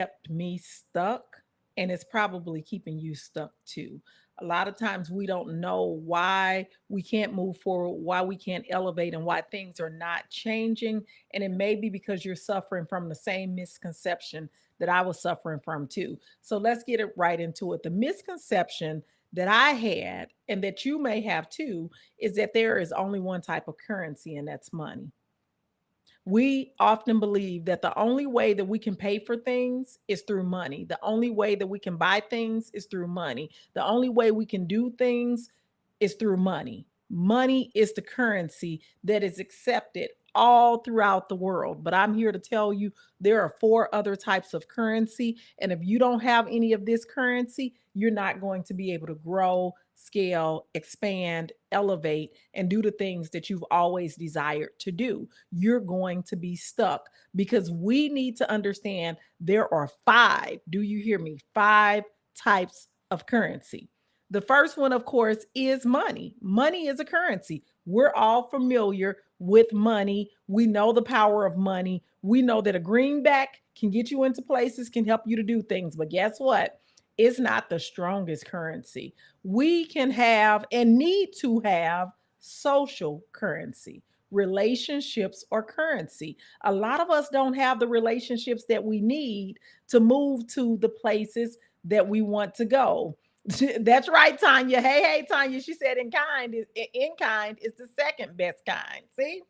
kept me stuck, and it's probably keeping you stuck too. A lot of times we don't know why we can't move forward, why we can't elevate, and why things are not changing. And it may be because you're suffering from the same misconception that I was suffering from too. So let's get it right into it. The misconception that I had, and that you may have too, is that there is only one type of currency, and that's money. We often believe that the only way that we can pay for things is through money. The only way that we can buy things is through money. The only way we can do things is through money. Money is the currency that is accepted all throughout the world. But I'm here to tell you there are four other types of currency. And if you don't have any of this currency, you're not going to be able to grow, scale, expand, elevate, and do the things that you've always desired to do. You're going to be stuck because we need to understand there are five, do you hear me? Five types of currency. The first one, of course, is money. Money is a currency. We're all familiar with money. We know the power of money. We know that a greenback can get you into places, can help you to do things. But guess what? It's not the strongest currency. We can have and need to have social currency. Relationships or currency. A lot of us don't have the relationships that we need to move to the places that we want to go. That's right, Tanya. Hey, Tanya. She said in kind is the second best kind. See?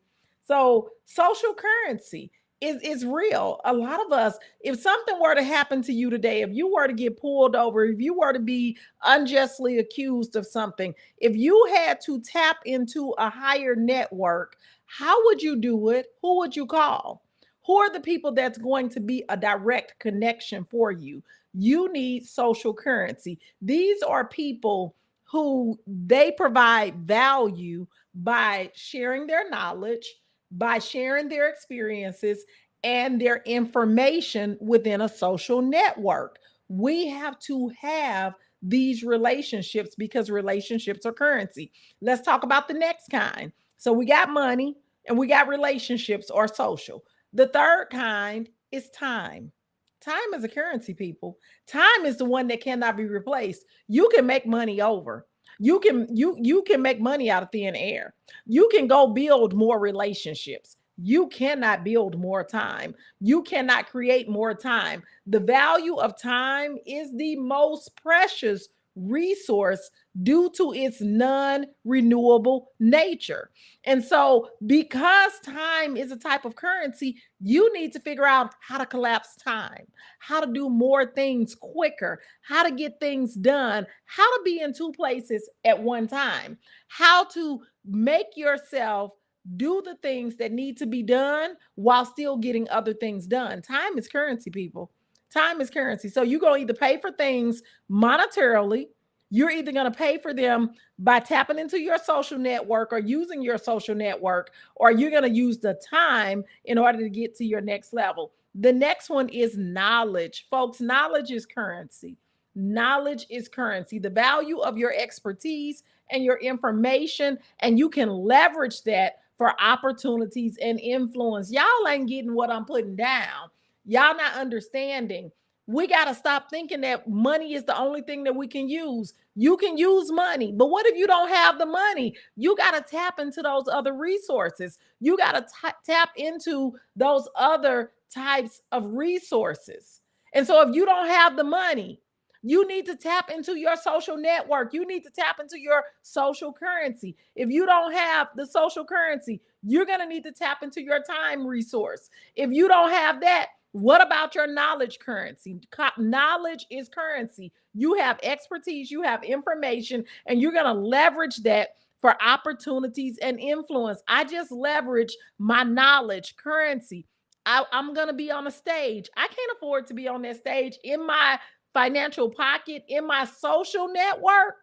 So social currency is real. A lot of us, if something were to happen to you today, if you were to get pulled over, if you were to be unjustly accused of something, if you had to tap into a higher network, how would you do it? Who would you call? Who are the people that's going to be a direct connection for you? You need social currency. These are people who they provide value by sharing their knowledge, by sharing their experiences and their information within a social network. We have to have these relationships because relationships are currency. Let's talk about the next kind. So we got money and we got relationships or social. The third kind is time. Time is a currency, people. Time is the one that cannot be replaced. You can make money over. You can make money out of thin air. You can go build more relationships. You cannot build more time. You cannot create more time. The value of time is the most precious resource due to its non renewable nature. And so, because time is a type of currency, you need to figure out how to collapse time, how to do more things quicker, how to get things done, how to be in two places at one time, how to make yourself do the things that need to be done while still getting other things done. Time is currency, people. Time is currency. So you're going to either pay for things monetarily, you're either going to pay for them by tapping into your social network or using your social network, or you're going to use the time in order to get to your next level. The next one is knowledge. Folks, knowledge is currency. Knowledge is currency. The value of your expertise and your information, and you can leverage that for opportunities and influence. Y'all ain't getting what I'm putting down. Y'all not understanding. We got to stop thinking that money is the only thing that we can use. You can use money, but what if you don't have the money? You got to tap into those other resources. You got to tap into those other types of resources. And so if you don't have the money, you need to tap into your social network. You need to tap into your social currency. If you don't have the social currency, you're going to need to tap into your time resource. If you don't have that, what about your knowledge currency? Knowledge is currency. You have expertise, you have information, and you're going to leverage that for opportunities and influence. I just leverage my knowledge currency. I'm going to be on a stage. I can't afford to be on that stage in my financial pocket, in my social network.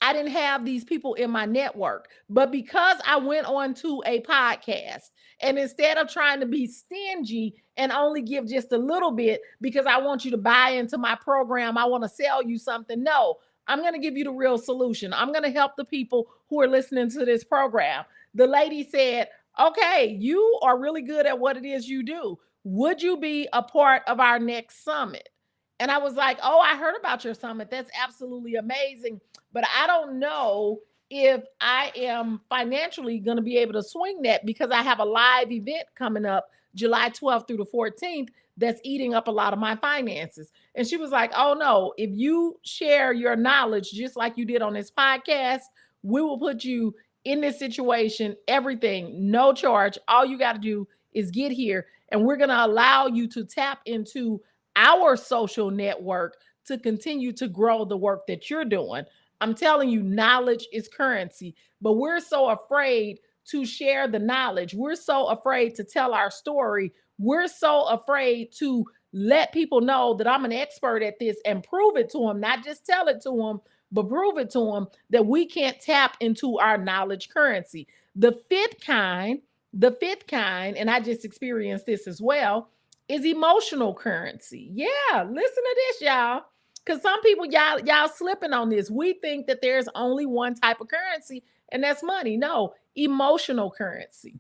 I didn't have these people in my network. But because I went on to a podcast, and instead of trying to be stingy and only give just a little bit because I want you to buy into my program, I want to sell you something. No, I'm going to give you the real solution. I'm going to help the people who are listening to this program. The lady said, okay, you are really good at what it is you do. Would you be a part of our next summit? And I was like, oh, I heard about your summit. That's absolutely amazing. But I don't know if I am financially going to be able to swing that because I have a live event coming up July 12th through the 14th that's eating up a lot of my finances. And she was like, oh no, if you share your knowledge just like you did on this podcast, we will put you in this situation, everything, no charge. All you got to do is get here, and we're going to allow you to tap into our social network to continue to grow the work that you're doing. I'm telling you, knowledge is currency, but we're so afraid to share the knowledge. We're so afraid to tell our story. We're so afraid to let people know that I'm an expert at this and prove it to them, not just tell it to them, but prove it to them that we can't tap into our knowledge currency. The fifth kind, and I just experienced this as well, is emotional currency. Yeah, listen to this, y'all. Because some people, y'all slipping on this. We think that there's only one type of currency, and that's money. No, emotional currency.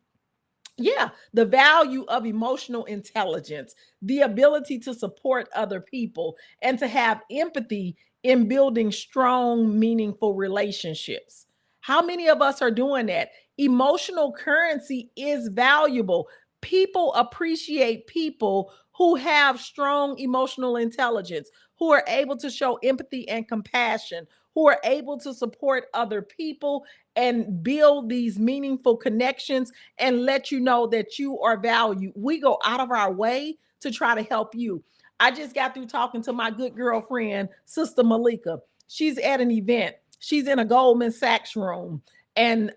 Yeah, the value of emotional intelligence, the ability to support other people, and to have empathy in building strong, meaningful relationships. How many of us are doing that? Emotional currency is valuable. People appreciate people who have strong emotional intelligence, who are able to show empathy and compassion, who are able to support other people and build these meaningful connections and let you know that you are valued. We go out of our way to try to help you. I just got through talking to my good girlfriend, Sister Malika. She's at an event. She's in a Goldman Sachs room, and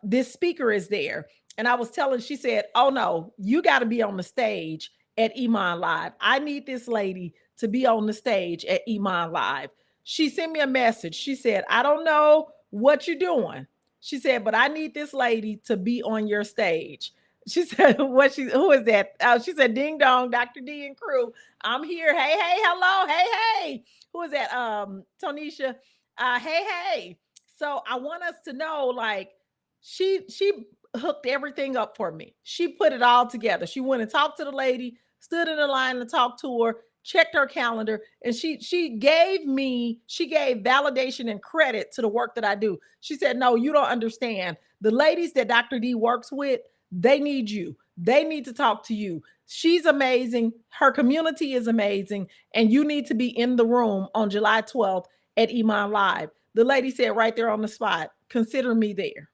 this speaker is there. And I was telling, she said, "Oh no, you got to be on the stage at Iman Live. I need this lady to be on the stage at Iman Live." She sent me a message. She said, "I don't know what you're doing." She said, "But I need this lady to be on your stage." She said, who is that? She said, "Ding dong, Dr. D and crew. I'm here. Hey, hey, hello. Hey, hey." Who is that? Tonisha. Hey, hey. So I want us to know, like, she hooked everything up for me. She put it all together. She went and talked to the lady, stood in the line to talk to her, checked her calendar, and she gave validation and credit to the work that I do. She said, "No, you don't understand. The ladies that Dr. D works with, they need you. They need to talk to you. She's amazing. Her community is amazing, and you need to be in the room on July 12th at Iman Live." The lady said right there on the spot, "Consider me there."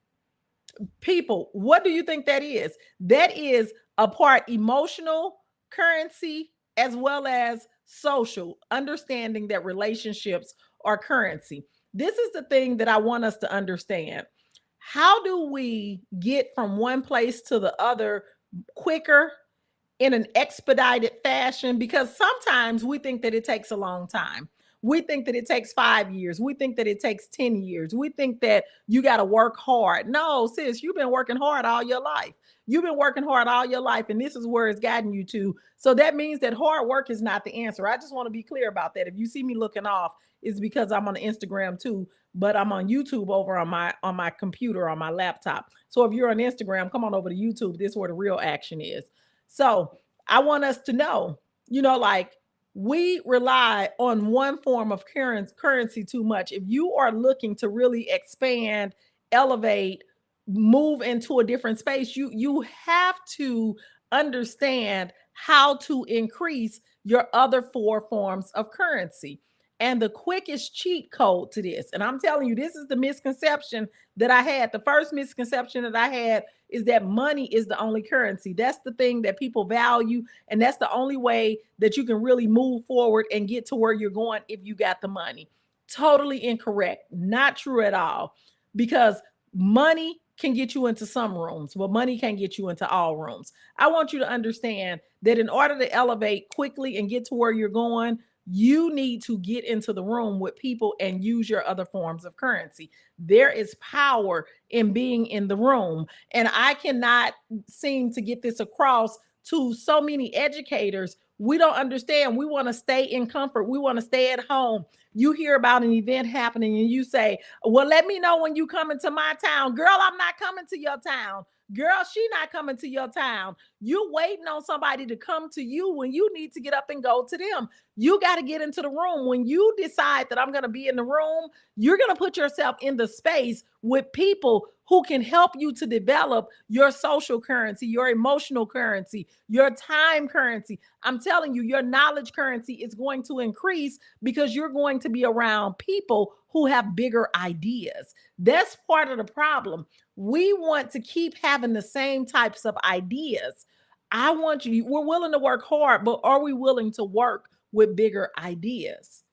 People, what do you think that is? That is a part emotional currency as well as social, understanding that relationships are currency. This is the thing that I want us to understand. How do we get from one place to the other quicker, in an expedited fashion? Because sometimes we think that it takes a long time. We think that it takes 5 years. We think that it takes 10 years. We think that you got to work hard. No, sis, you've been working hard all your life. You've been working hard all your life, and this is where it's gotten you to. So that means that hard work is not the answer. I just want to be clear about that. If you see me looking off, it's because I'm on Instagram too, but I'm on YouTube over on my computer, on my laptop. So if you're on Instagram, come on over to YouTube. This is where the real action is. So I want us to know, like, we rely on one form of currency too much. If you are looking to really expand, elevate, move into a different space, you have to understand how to increase your other four forms of currency. And the quickest cheat code to this, and I'm telling you, this is the misconception that I had. The first misconception that I had is that money is the only currency. That's the thing that people value, and that's the only way that you can really move forward and get to where you're going if you got the money. Totally incorrect. Not true at all. Because money can get you into some rooms, but money can't get you into all rooms. I want you to understand that in order to elevate quickly and get to where you're going, you need to get into the room with people and use your other forms of currency. There is power in being in the room. And I cannot seem to get this across to so many educators. We don't understand. We want to stay in comfort. We want to stay at home. You hear about an event happening and you say, well, let me know when you come into my town. Girl, I'm not coming to your town. Girl, she not coming to your town. You waiting on somebody to come to you when you need to get up and go to them. You got to get into the room. When you decide that I'm going to be in the room, you're going to put yourself in the space with people who can help you to develop your social currency, your emotional currency, your time currency. I'm telling you, your knowledge currency is going to increase because you're going to be around people who have bigger ideas. That's part of the problem. We want to keep having the same types of ideas. We're willing to work hard, but are we willing to work with bigger ideas?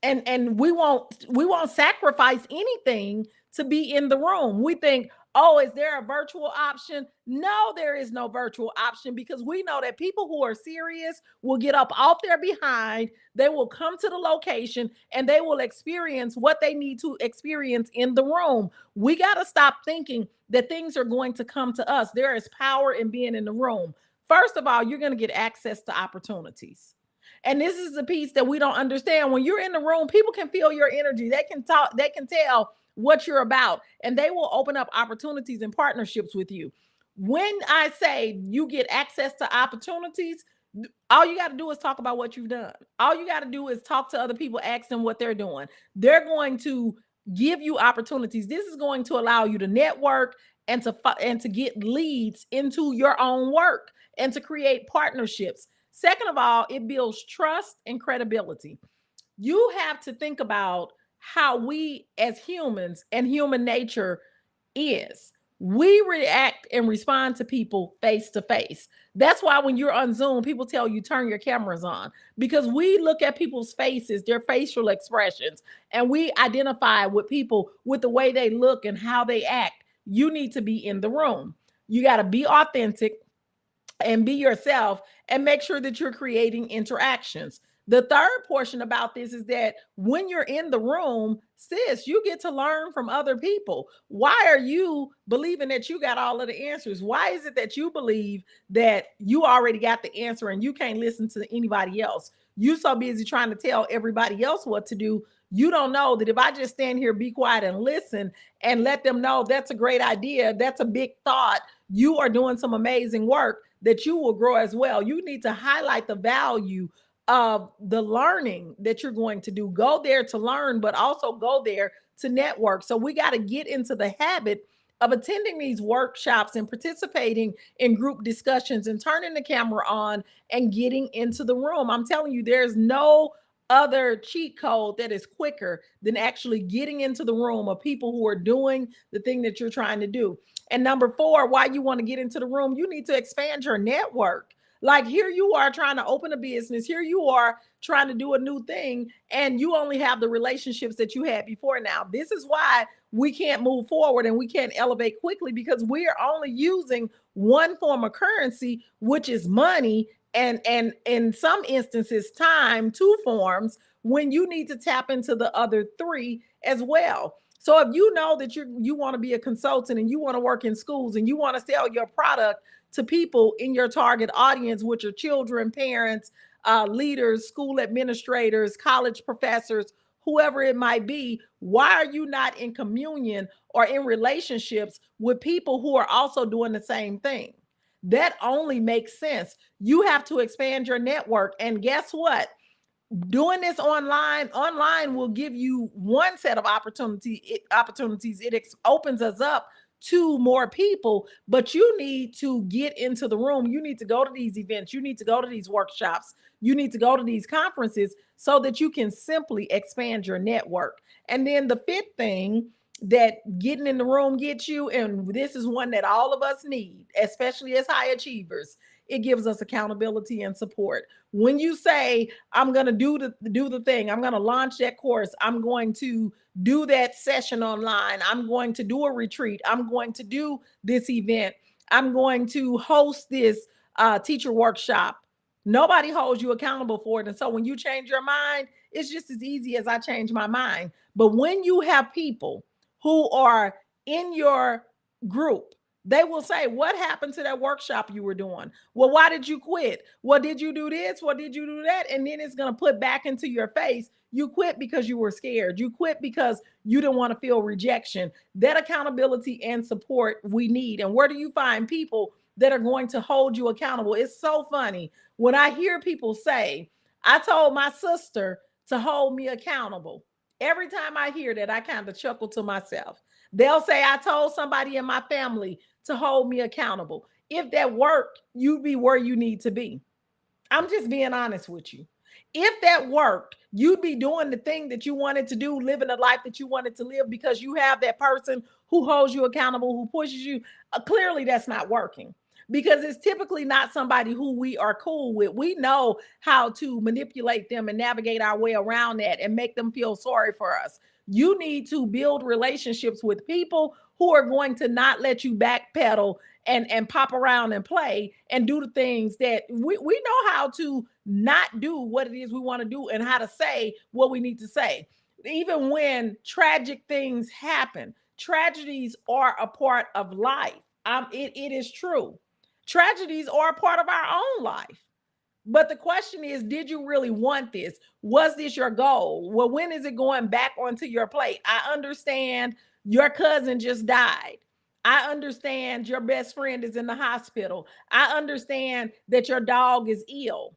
And we won't sacrifice anything to be in the room. We think, oh, is there a virtual option? No, there is no virtual option, because we know that people who are serious will get up off their behind, they will come to the location, and they will experience what they need to experience in the room. We got to stop thinking that things are going to come to us. There is power in being in the room. First of all, you're going to get access to opportunities. And this is the piece that we don't understand. When you're in the room, people can feel your energy. They can talk, they can tell what you're about, and they will open up opportunities and partnerships with you. When I say you get access to opportunities, all you got to do is talk about what you've done. All you got to do is talk to other people, ask them what they're doing. They're going to give you opportunities. This is going to allow you to network and to get leads into your own work and to create partnerships. Second of all, it builds trust and credibility. You have to think about how we as humans and human nature is. We react and respond to people face to face. That's why when you're on Zoom, people tell you turn your cameras on, because we look at people's faces, their facial expressions, and we identify with people with the way they look and how they act. You need to be in the room. You got to be authentic and be yourself and make sure that you're creating interactions. The third portion about this is that when you're in the room, sis, you get to learn from other people. Why are you believing that you got all of the answers? Why is it that you believe that you already got the answer and you can't listen to anybody else? You so busy trying to tell everybody else what to do. You don't know that if I just stand here, be quiet and listen and let them know that's a great idea, that's a big thought, you are doing some amazing work, that you will grow as well. You need to highlight the value of the learning that you're going to do. Go there to learn, but also go there to network. So we got to get into the habit of attending these workshops and participating in group discussions and turning the camera on and getting into the room. I'm telling you, there's no other cheat code that is quicker than actually getting into the room of people who are doing the thing that you're trying to do. And number four, why you want to get into the room, you need to expand your network. Like, here you are trying to open a business. Here you are trying to do a new thing, and you only have the relationships that you had before now. This is why we can't move forward and we can't elevate quickly, because we are only using one form of currency, which is money, and in some instances, time, two forms, when you need to tap into the other three as well. So if you know that you want to be a consultant and you want to work in schools and you want to sell your product to people in your target audience, which are children, parents, leaders, school administrators, college professors, whoever it might be, why are you not in communion or in relationships with people who are also doing the same thing? That only makes sense. You have to expand your network. And guess what? Doing this online will give you one set of opportunities. It opens us up to more people, but you need to get into the room. You need to go to these events. You need to go to these workshops. You need to go to these conferences so that you can simply expand your network. And then the fifth thing that getting in the room gets you, and this is one that all of us need, especially as high achievers, it gives us accountability and support. When you say, I'm going to do the thing, I'm going to launch that course, I'm going to do that session online, I'm going to do a retreat, I'm going to do this event, I'm going to host this teacher workshop, nobody holds you accountable for it. And so when you change your mind, it's just as easy as I change my mind. But when you have people who are in your group They will say, what happened to that workshop you were doing? Well, why did you quit? Well, did you do this? Well, did you do that? And then it's going to put back into your face. You quit because you were scared. You quit because you didn't want to feel rejection. That accountability and support we need. And where do you find people that are going to hold you accountable? It's so funny when I hear people say, I told my sister to hold me accountable. Every time I hear that, I kind of chuckle to myself. They'll say, I told somebody in my family to hold me accountable. If that worked, you'd be where you need to be. I'm just being honest with you. If that worked, you'd be doing the thing that you wanted to do, living the life that you wanted to live because you have that person who holds you accountable, who pushes you. Clearly, that's not working because it's typically not somebody who we are cool with. We know how to manipulate them and navigate our way around that and make them feel sorry for us. You need to build relationships with people who are going to not let you backpedal and pop around and play and do the things that we know how to not do what it is we want to do and how to say what we need to say. Even when tragic things happen, tragedies are a part of life. It is true. Tragedies are a part of our own life. But the question is, did you really want this? Was this your goal? Well, when is it going back onto your plate? I understand your cousin just died. I understand your best friend is in the hospital. I understand that your dog is ill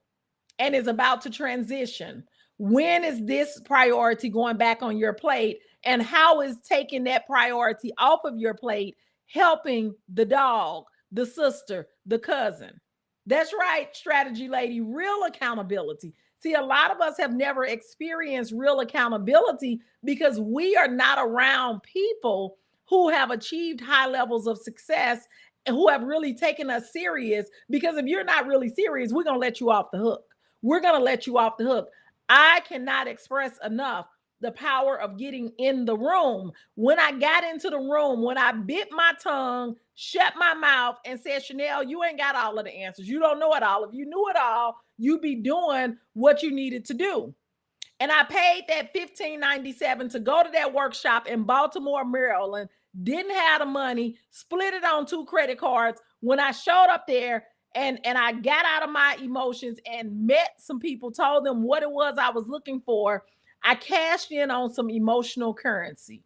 and is about to transition. When is this priority going back on your plate? And how is taking that priority off of your plate helping the dog, the sister, the cousin? That's right, strategy lady, real accountability. See, a lot of us have never experienced real accountability because we are not around people who have achieved high levels of success and who have really taken us serious. Because if you're not really serious, we're going to let you off the hook. We're going to let you off the hook. I cannot express enough the power of getting in the room. When I got into the room, when I bit my tongue, shut my mouth, and said, Chanel, you ain't got all of the answers. You don't know it all. If you knew it all, you'd be doing what you needed to do. And I paid that $15.97 to go to that workshop in Baltimore, Maryland. Didn't have the money, split it on 2 credit cards. When I showed up there and I got out of my emotions and met some people, told them what it was I was looking for, I cashed in on some emotional currency.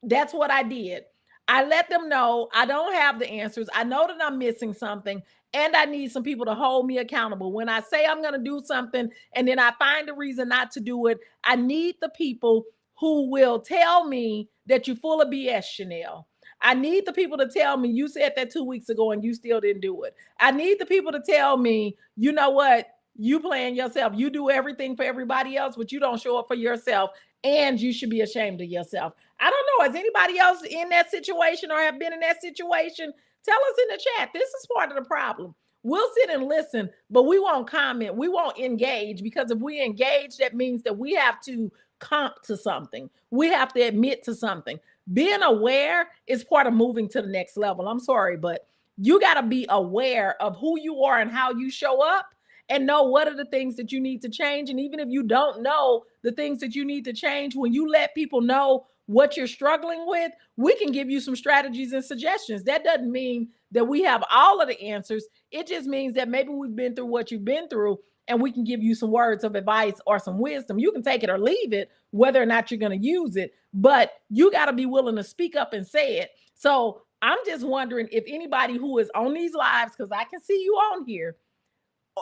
That's what I did. I let them know I don't have the answers. I know that I'm missing something and I need some people to hold me accountable. When I say I'm going to do something and then I find a reason not to do it, I need the people who will tell me that you're full of BS, Chanel. I need the people to tell me you said that 2 weeks ago and you still didn't do it. I need the people to tell me, you know what? You playing yourself. You do everything for everybody else, but you don't show up for yourself. And you should be ashamed of yourself. I don't know. Is anybody else in that situation or have been in that situation? Tell us in the chat. This is part of the problem. We'll sit and listen, but we won't comment. We won't engage because if we engage, that means that we have to comp to something. We have to admit to something. Being aware is part of moving to the next level. I'm sorry, but you got to be aware of who you are and how you show up and know what are the things that you need to change. And even if you don't know the things that you need to change, when you let people know what you're struggling with, we can give you some strategies and suggestions. That doesn't mean that we have all of the answers. It just means that maybe we've been through what you've been through and we can give you some words of advice or some wisdom. You can take it or leave it, whether or not you're going to use it, but you got to be willing to speak up and say it. So I'm just wondering if anybody who is on these lives, because I can see you on here,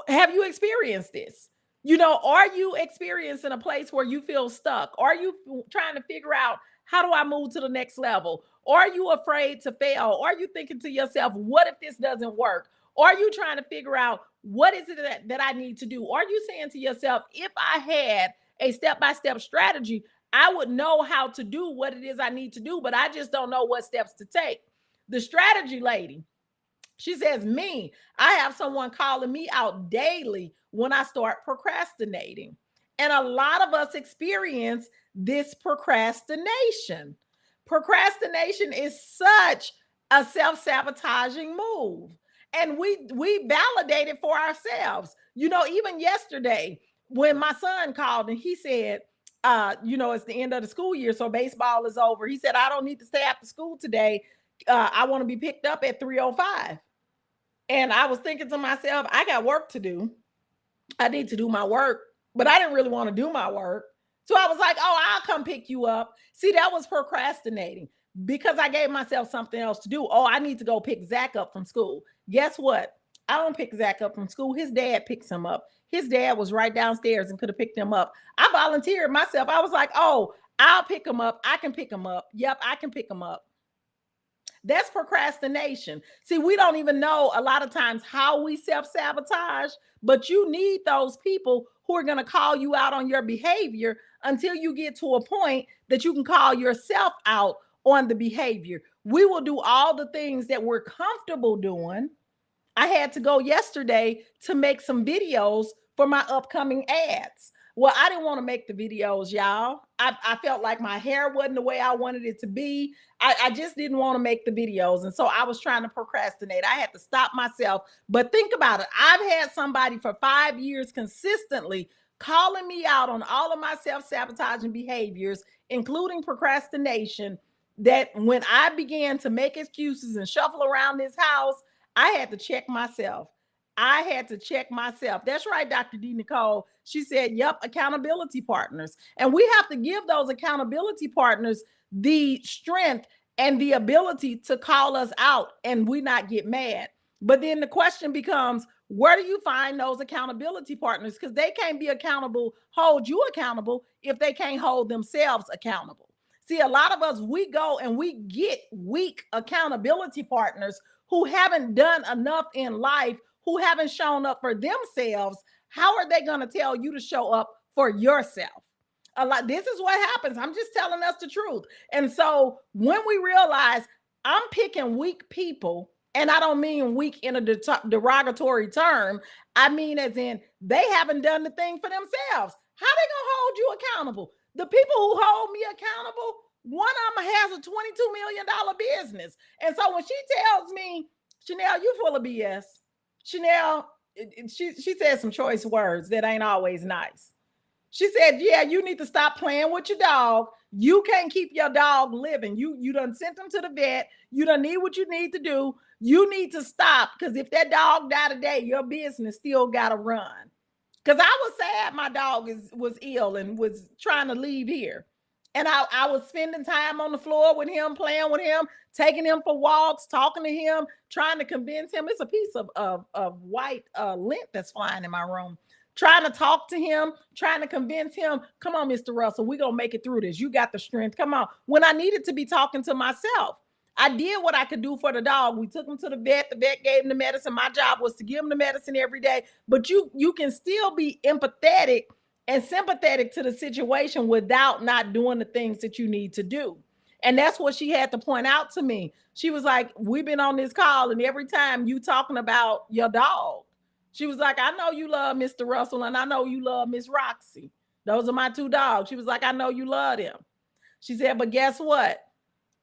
have you experienced this? Are you experiencing a place where you feel stuck? Are you trying to figure out how do I move to the next level? Are you afraid to fail? Are you thinking to yourself, what if this doesn't work? Are you trying to figure out what is it that I need to do? Are you saying to yourself, if I had a step-by-step strategy, I would know how to do what it is I need to do, but I just don't know what steps to take? The strategy lady, she says, I have someone calling me out daily when I start procrastinating. And a lot of us experience this procrastination. Procrastination is such a self-sabotaging move. And we validate it for ourselves. Even yesterday, when my son called and he said, it's the end of the school year, so baseball is over. He said, I don't need to stay after school today. I want to be picked up at 3:05. And I was thinking to myself, I got work to do. I need to do my work, but I didn't really want to do my work. So I was like, oh, I'll come pick you up. See, that was procrastinating because I gave myself something else to do. Oh, I need to go pick Zach up from school. Guess what? I don't pick Zach up from school. His dad picks him up. His dad was right downstairs and could have picked him up. I volunteered myself. I was like, oh, I'll pick him up. I can pick him up. Yep, I can pick him up. That's procrastination. See, we don't even know a lot of times how we self-sabotage, but you need those people who are going to call you out on your behavior until you get to a point that you can call yourself out on the behavior. We will do all the things that we're comfortable doing. I had to go yesterday to make some videos for my upcoming ads. Well, I didn't want to make the videos, y'all. I felt like my hair wasn't the way I wanted it to be. I just didn't want to make the videos. And so I was trying to procrastinate. I had to stop myself. But think about it. I've had somebody for 5 years consistently calling me out on all of my self-sabotaging behaviors, including procrastination, that when I began to make excuses and shuffle around this house, I had to check myself. I had to check myself. That's right, Dr. D. Nicole. She said, yep, accountability partners. And we have to give those accountability partners the strength and the ability to call us out and we not get mad. But then the question becomes, where do you find those accountability partners? Because they can't be accountable, hold you accountable if they can't hold themselves accountable. See, a lot of us, we go and we get weak accountability partners who haven't done enough in life, who haven't shown up for themselves. How are they going to tell you to show up for yourself? A lot. This is what happens. I'm just telling us the truth. And so when we realize I'm picking weak people, and I don't mean weak in a derogatory term, I mean as in they haven't done the thing for themselves. How they gonna hold you accountable? The people who hold me accountable, one of them has a $22 million business. And so when she tells me, Chanel, you full of BS. Chanel, she said some choice words that ain't always nice. She said, yeah, you need to stop playing with your dog. You can't keep your dog living. You done sent them to the vet. You done need what you need to do. You need to stop, because if that dog died today, your business still got to run. Because I was sad my dog was ill and was trying to leave here. And I was spending time on the floor with him, playing with him, taking him for walks, talking to him, trying to convince him. It's a piece of white lint that's flying in my room. Trying to talk to him, trying to convince him, come on, Mr. Russell, we're going to make it through this. You got the strength. Come on. When I needed to be talking to myself, I did what I could do for the dog. We took him to the vet. The vet gave him the medicine. My job was to give him the medicine every day. But you can still be empathetic and sympathetic to the situation without not doing the things that you need to do. And that's what she had to point out to me. She was like, we've been on this call, and every time you talking about your dog, she was like, I know you love Mr. Russell, and I know you love Miss Roxy. Those are my two dogs. She was like, I know you love them. She said, but guess what?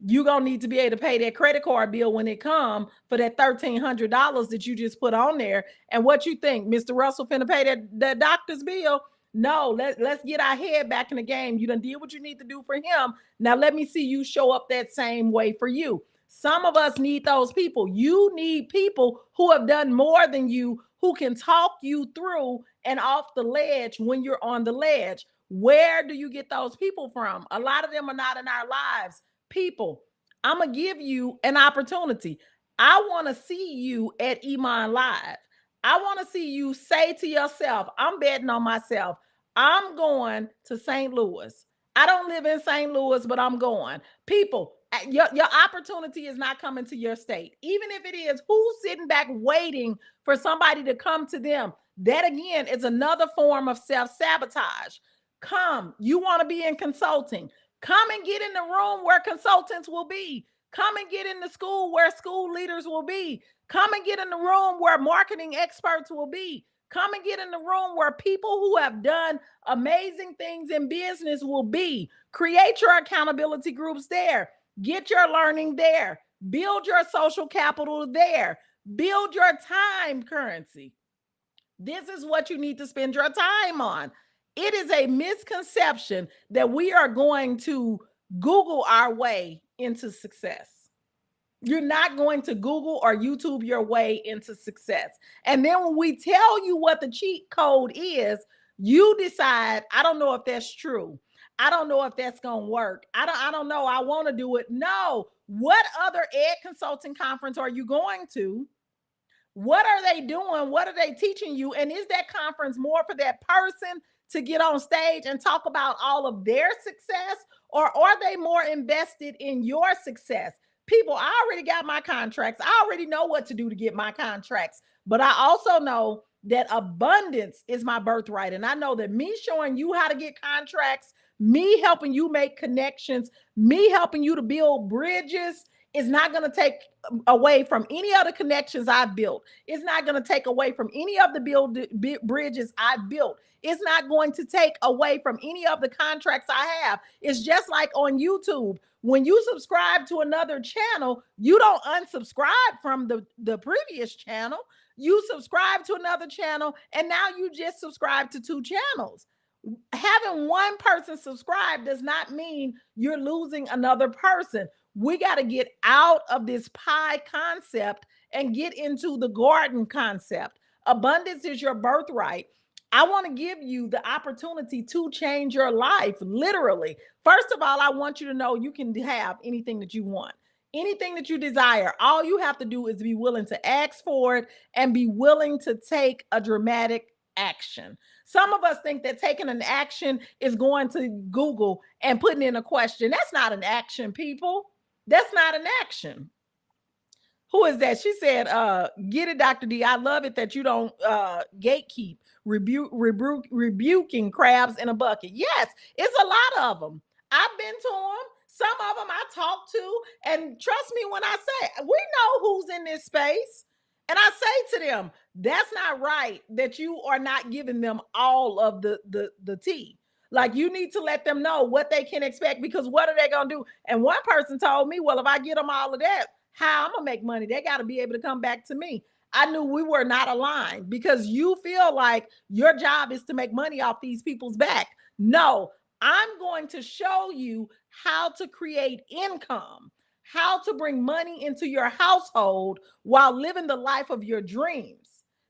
You're going to need to be able to pay that credit card bill when it come for that $1,300 that you just put on there. And what you think, Mr. Russell finna pay that doctor's bill? No, let's get our head back in the game. You done did what you need to do for him. Now let me see you show up that same way for you. Some of us need those people. You need people who have done more than you, who can talk you through and off the ledge when you're on the ledge. Where do you get those people from? A lot of them are not in our lives. People, I'm going to give you an opportunity. I want to see you at Iman Live. I want to see you say to yourself, I'm betting on myself. I'm going to St. Louis. I don't live in St. Louis, but I'm going. People, your opportunity is not coming to your state. Even if it is, who's sitting back waiting for somebody to come to them? That again is another form of self-sabotage. Come, you want to be in consulting. Come and get in the room where consultants will be. Come and get in the school where school leaders will be. Come and get in the room where marketing experts will be. Come and get in the room where people who have done amazing things in business will be. Create your accountability groups there. Get your learning there. Build your social capital there. Build your time currency. This is what you need to spend your time on. It is a misconception that we are going to Google our way into success. You're not going to Google or YouTube your way into success. And then when we tell you what the cheat code is, you decide, I don't know if that's true. I don't know if that's going to work. I don't know. I want to do it. No. What other ed consulting conference are you going to? What are they doing? What are they teaching you? And is that conference more for that person to get on stage and talk about all of their success? Or are they more invested in your success? People, I already got my contracts. I already know what to do to get my contracts. But I also know that abundance is my birthright. And I know that me showing you how to get contracts, me helping you make connections, me helping you to build bridges is not going to take away from any other connections I've built. It's not going to take away from any of the bridges I've built. It's not going to take away from any of the contracts I have. It's just like on YouTube. When you subscribe to another channel, you don't unsubscribe from the previous channel. You subscribe to another channel, and now you just subscribe to two channels. Having one person subscribe does not mean you're losing another person. We got to get out of this pie concept and get into the garden concept. Abundance is your birthright. I want to give you the opportunity to change your life, literally. First of all, I want you to know you can have anything that you want, anything that you desire. All you have to do is be willing to ask for it and be willing to take a dramatic action. Some of us think that taking an action is going to Google and putting in a question. That's not an action, people. That's not an action. Who is that? She said, get it, Dr. D. I love it that you don't gatekeep, rebuking crabs in a bucket. Yes, it's a lot of them. I've been to them. Some of them I talk to. And trust me when I say, we know who's in this space. And I say to them, that's not right that you are not giving them all of the tea. Like, you need to let them know what they can expect, because what are they going to do? And one person told me, well, if I get them all of that, how I'm going to make money? They got to be able to come back to me. I knew we were not aligned, because you feel like your job is to make money off these people's back. No, I'm going to show you how to create income, how to bring money into your household while living the life of your dreams.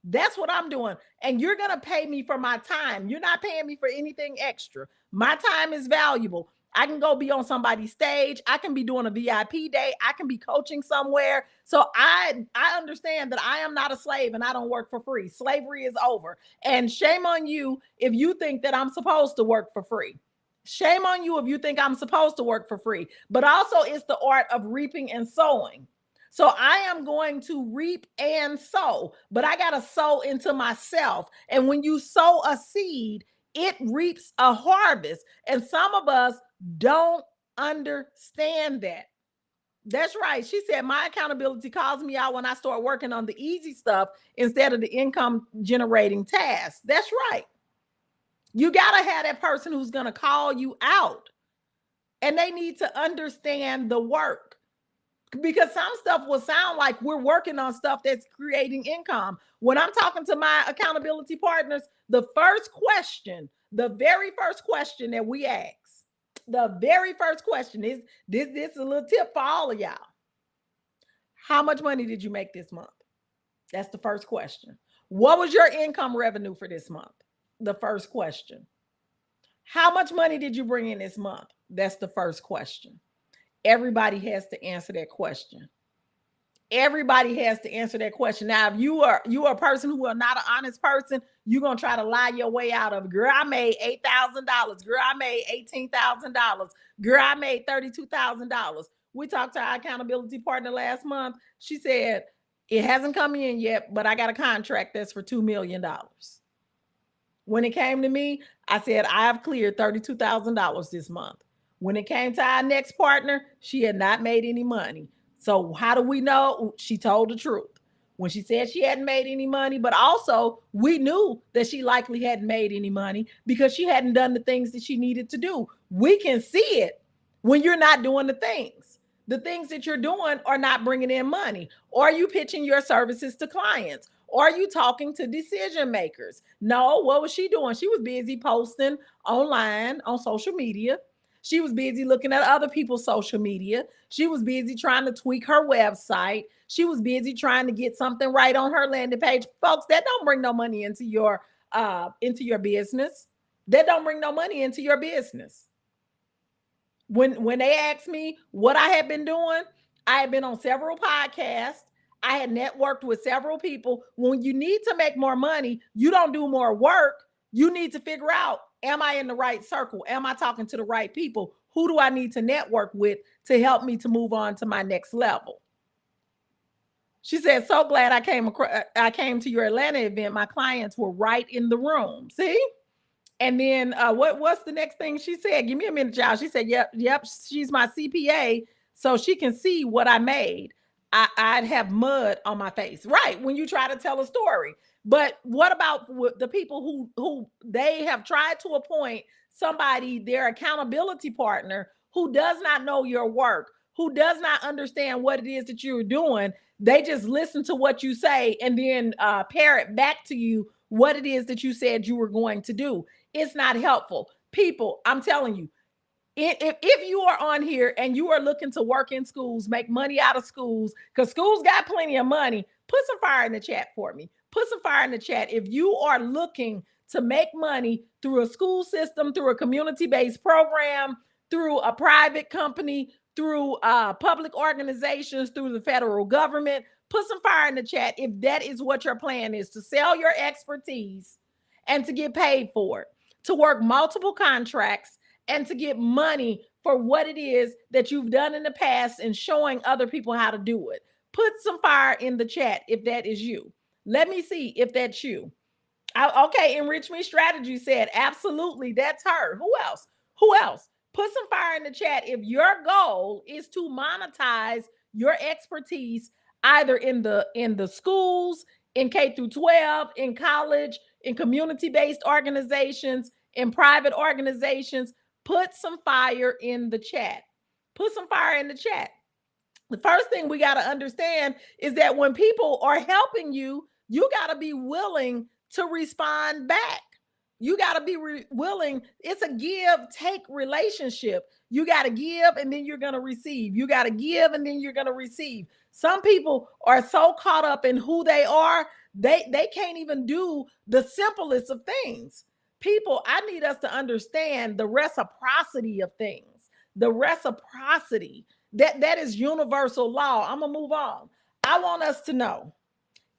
That's what I'm doing. And you're going to pay me for my time. You're not paying me for anything extra. My time is valuable. I can go be on somebody's stage. I can be doing a VIP day. I can be coaching somewhere. So I understand that I am not a slave and I don't work for free. Slavery is over. And shame on you if you think that I'm supposed to work for free. Shame on you if you think I'm supposed to work for free. But also, it's the art of reaping and sowing. So I am going to reap and sow, but I got to sow into myself. And when you sow a seed, it reaps a harvest. And some of us don't understand that. That's right. She said, my accountability calls me out when I start working on the easy stuff instead of the income generating tasks. That's right. You got to have that person who's going to call you out, and they need to understand the work. Because some stuff will sound like we're working on stuff that's creating income. When I'm talking to my accountability partners, the very first question that we ask, the very first question is this is a little tip for all of y'all. How much money did you make this month? That's the first question. What was your income revenue for this month? The first question. How much money did you bring in this month? That's the first question. Everybody has to answer that question. Everybody has to answer that question. Now, if you are a person who are not an honest person, you're going to try to lie your way out of it. Girl, I made $8,000. Girl, I made $18,000. Girl, I made $32,000. We talked to our accountability partner last month. She said, it hasn't come in yet, but I got a contract that's for $2 million. When it came to me, I said, I have cleared $32,000 this month. When it came to our next partner, she had not made any money. So how do we know? She told the truth when she said she hadn't made any money, but also we knew that she likely hadn't made any money because she hadn't done the things that she needed to do. We can see it when you're not doing the things. The things that you're doing are not bringing in money. Or are you pitching your services to clients? Or are you talking to decision makers? No, what was she doing? She was busy posting online on social media. She was busy looking at other people's social media. She was busy trying to tweak her website. She was busy trying to get something right on her landing page. Folks, that don't bring no money into your business. That don't bring no money into your business. When they asked me what I had been doing, I had been on several podcasts. I had networked with several people. When you need to make more money, you don't do more work. You need to figure out, am I in the right circle? Am I talking to the right people? Who do I need to network with to help me to move on to my next level? She said, so glad I came to your Atlanta event. My clients were right in the room. See? And then what's the next thing she said? Give me a minute, y'all. She said, yep, she's my CPA, so she can see what I made. I'd have mud on my face, right? When you try to tell a story. But what about the people who they have tried to appoint somebody, their accountability partner, who does not know your work, who does not understand what it is that you're doing? They just listen to what you say and then parrot back to you what it is that you said you were going to do. It's not helpful. People, I'm telling you, if you are on here and you are looking to work in schools, make money out of schools, because schools got plenty of money, put some fire in the chat for me. Put some fire in the chat. If you are looking to make money through a school system, through a community-based program, through a private company, through public organizations, through the federal government, put some fire in the chat if that is what your plan is, to sell your expertise and to get paid for it, to work multiple contracts and to get money for what it is that you've done in the past and showing other people how to do it. Put some fire in the chat if that is you. Let me see if that's you. Okay, Enrich Me Strategy said, absolutely, that's her. Who else? Who else? Put some fire in the chat if your goal is to monetize your expertise either in the schools, in K through 12, in college, in community-based organizations, in private organizations. Put some fire in the chat. Put some fire in the chat. The first thing we got to understand is that when people are helping you, you got to be willing to respond back. You got to be willing. It's a give take relationship. You got to give and then you're going to receive. You got to give and then you're going to receive. Some people are so caught up in who they are, they can't even do the simplest of things. People, I need us to understand the reciprocity of things. The reciprocity. That is universal law. I'm going to move on. I want us to know,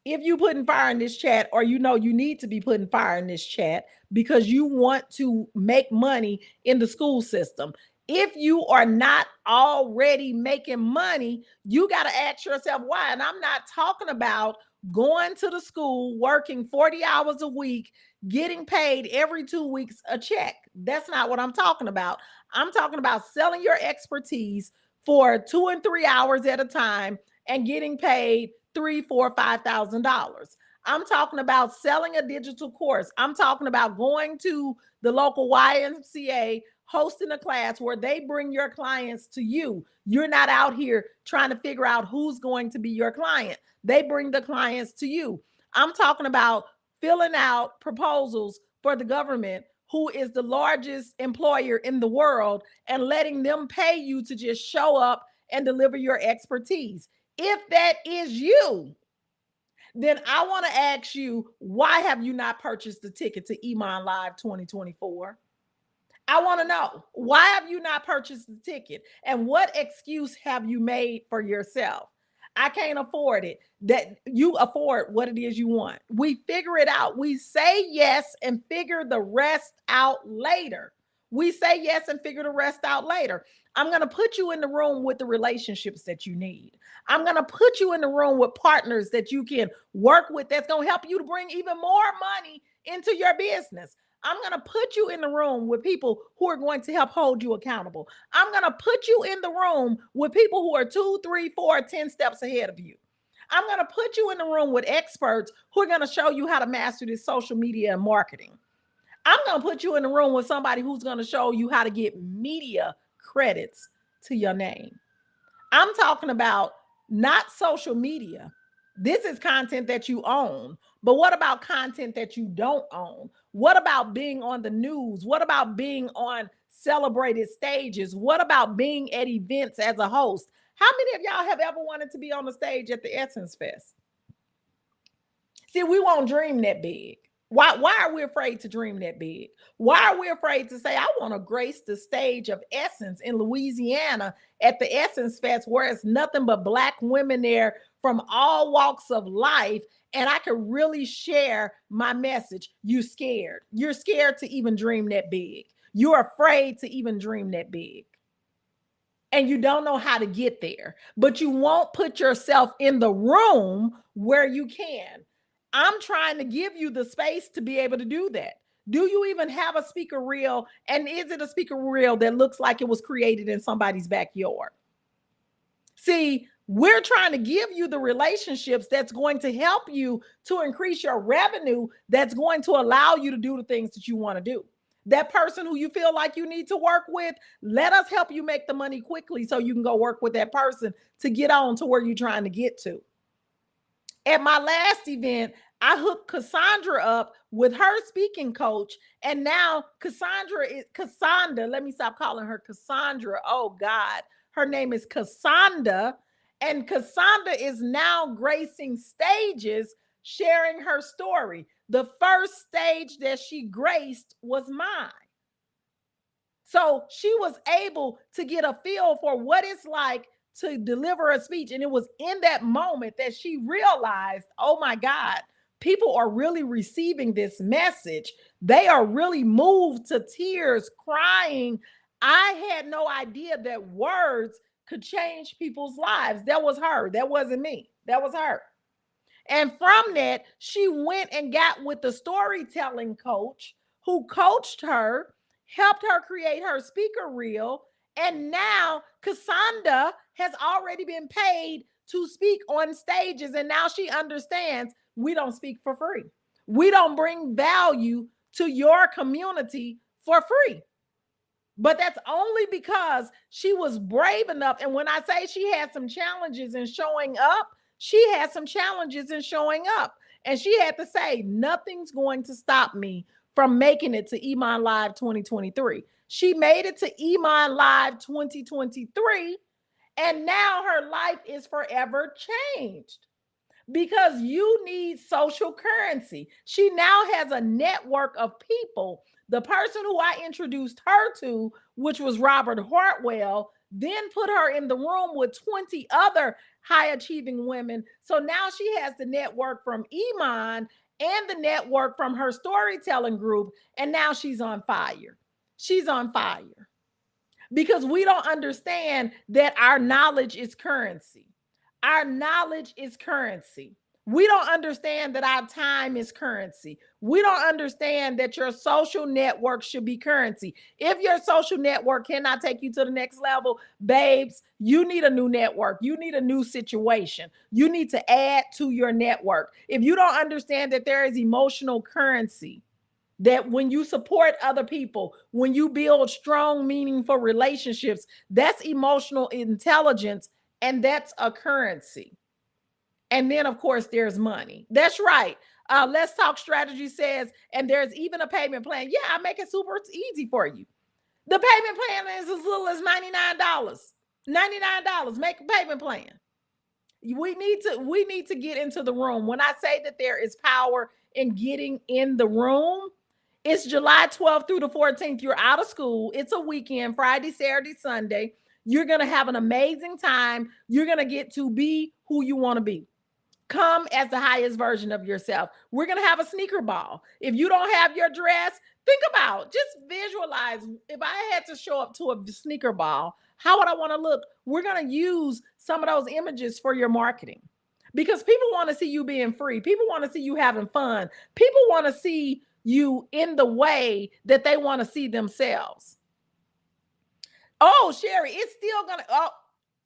if you putting fire in this chat, or you know you need to be putting fire in this chat because you want to make money in the school system. If you are not already making money, you got to ask yourself why. And I'm not talking about going to the school, working 40 hours a week, getting paid every 2 weeks a check. That's not what I'm talking about. I'm talking about selling your expertise for 2 and 3 hours at a time and getting paid $3, $4, $5,000. I'm talking about selling a digital course. I'm talking about going to the local YMCA, hosting a class where they bring your clients to you. You're not out here trying to figure out who's going to be your client. They bring the clients to you. I'm talking about filling out proposals for the government, who is the largest employer in the world, and letting them pay you to just show up and deliver your expertise. If that is you, then I want to ask you, why have you not purchased the ticket to Iman Live 2024? I want to know, why have you not purchased the ticket? And what excuse have you made for yourself? I can't afford it. That you afford what it is you want. We figure it out. We say yes and figure the rest out later. We say yes and figure the rest out later. I'm going to put you in the room with the relationships that you need. I'm going to put you in the room with partners that you can work with that's going to help you to bring even more money into your business. I'm going to put you in the room with people who are going to help hold you accountable. I'm going to put you in the room with people who are 2, 3, 4, 10 steps ahead of you. I'm going to put you in the room with experts who are going to show you how to master this social media and marketing. I'm going to put you in the room with somebody who's going to show you how to get media credits to your name. I'm talking about not social media. This is content that you own. But what about content that you don't own? What about being on the news? What about being on celebrated stages? What about being at events as a host? How many of y'all have ever wanted to be on the stage at the Essence Fest? See, we won't dream that big. Why are we afraid to dream that big? Why are we afraid to say, I want to grace the stage of Essence in Louisiana at the Essence Fest, where it's nothing but Black women there from all walks of life, and I can really share my message? You scared. You're scared to even dream that big. You're afraid to even dream that big. And you don't know how to get there, but you won't put yourself in the room where you can. I'm trying to give you the space to be able to do that. Do you even have a speaker reel? And is it a speaker reel that looks like it was created in somebody's backyard? See, we're trying to give you the relationships that's going to help you to increase your revenue, that's going to allow you to do the things that you want to do. That person who you feel like you need to work with, let us help you make the money quickly so you can go work with that person to get on to where you're trying to get to. At my last event, I hooked Cassandra up with her speaking coach. And now Cassandra, let me stop calling her Cassandra. Oh God, her name is Cassandra. And Cassandra is now gracing stages, sharing her story. The first stage that she graced was mine. So she was able to get a feel for what it's like to deliver a speech. And it was in that moment that she realized, oh my God, people are really receiving this message. They are really moved to tears, crying. I had no idea that words could change people's lives. That was her. That wasn't me. That was her. And from that, she went and got with the storytelling coach who coached her, helped her create her speaker reel. And now Cassandra has already been paid to speak on stages. And now she understands we don't speak for free. We don't bring value to your community for free. But that's only because she was brave enough. And when I say she had some challenges in showing up, she had some challenges in showing up. And she had to say, nothing's going to stop me from making it to Iman Live 2023. She made it to Iman Live 2023. And now her life is forever changed because you need social currency. She now has a network of people. The person who I introduced her to, which was Robert Hartwell, then put her in the room with 20 other high achieving women. So now she has the network from Iman and the network from her storytelling group. And now she's on fire. She's on fire because we don't understand that our knowledge is currency. Our knowledge is currency. We don't understand that our time is currency. We don't understand that your social network should be currency. If your social network cannot take you to the next level, babes, you need a new network. You need a new situation. You need to add to your network. If you don't understand that there is emotional currency, that when you support other people, when you build strong, meaningful relationships, that's emotional intelligence, and that's a currency. And then, of course, there's money. That's right. Let's Talk Strategy says, and there's even a payment plan. Yeah, I make it super easy for you. The payment plan is as little as $99. $99. Make a payment plan. We need to get into the room. When I say that there is power in getting in the room, it's July 12th through the 14th. You're out of school. It's a weekend, Friday, Saturday, Sunday. You're going to have an amazing time. You're going to get to be who you want to be. Come as the highest version of yourself. We're going to have a sneaker ball. If you don't have your dress, think about, just visualize, if I had to show up to a sneaker ball, how would I want to look? We're going to use some of those images for your marketing because people want to see you being free. People want to see you having fun. People want to see you in the way that they want to see themselves. Oh, Sherry, it's still going to,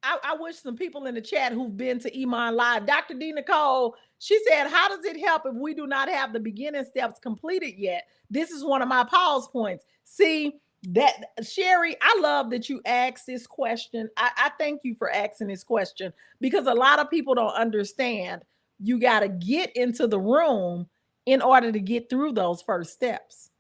I wish some people in the chat who've been to Iman Live. Dr. D. Nicole, she said, how does it help if we do not have the beginning steps completed yet? This is one of my pause points. See, that Sherry, I love that you asked this question. I thank you for asking this question because a lot of people don't understand. You got to get into the room in order to get through those first steps.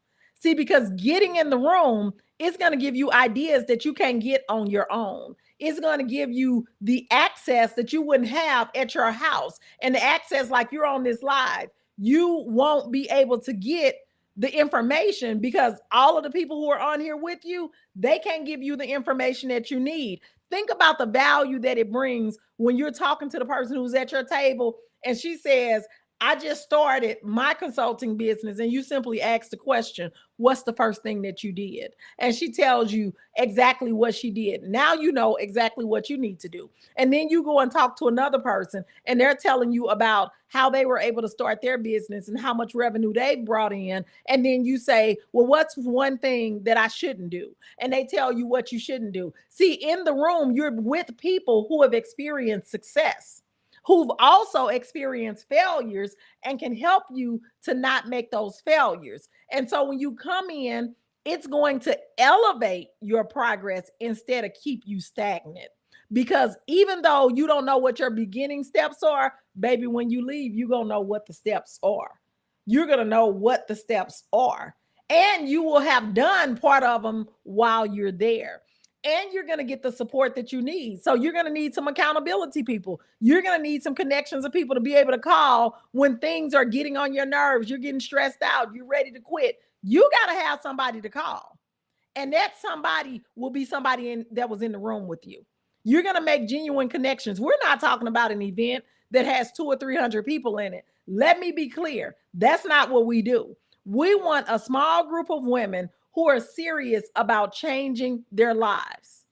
See, because getting in the room is going to give you ideas that you can't get on your own. It's going to give you the access that you wouldn't have at your house, and the access like you're on this live. You won't be able to get the information because all of the people who are on here with you, they can't give you the information that you need. Think about the value that it brings when you're talking to the person who's at your table and she says, I just started my consulting business, and you simply ask the question, what's the first thing that you did? And she tells you exactly what she did. Now you know exactly what you need to do. And then you go and talk to another person, and they're telling you about how they were able to start their business and how much revenue they brought in. And then you say, well, what's one thing that I shouldn't do? And they tell you what you shouldn't do. See, in the room, you're with people who have experienced success, who've also experienced failures, and can help you to not make those failures. And so when you come in, it's going to elevate your progress instead of keep you stagnant. Because even though you don't know what your beginning steps are, baby, when you leave, you're going to know what the steps are. You're going to know what the steps are. And you will have done part of them while you're there. And you're going to get the support that you need. So you're going to need some accountability people. You're going to need some connections of people to be able to call when things are getting on your nerves. You're getting stressed out. You're ready to quit. You got to have somebody to call. And that somebody will be somebody that was in the room with you. You're going to make genuine connections. We're not talking about an event that has 200 or 300 people in it. Let me be clear. That's not what we do. We want a small group of women who are serious about changing their lives.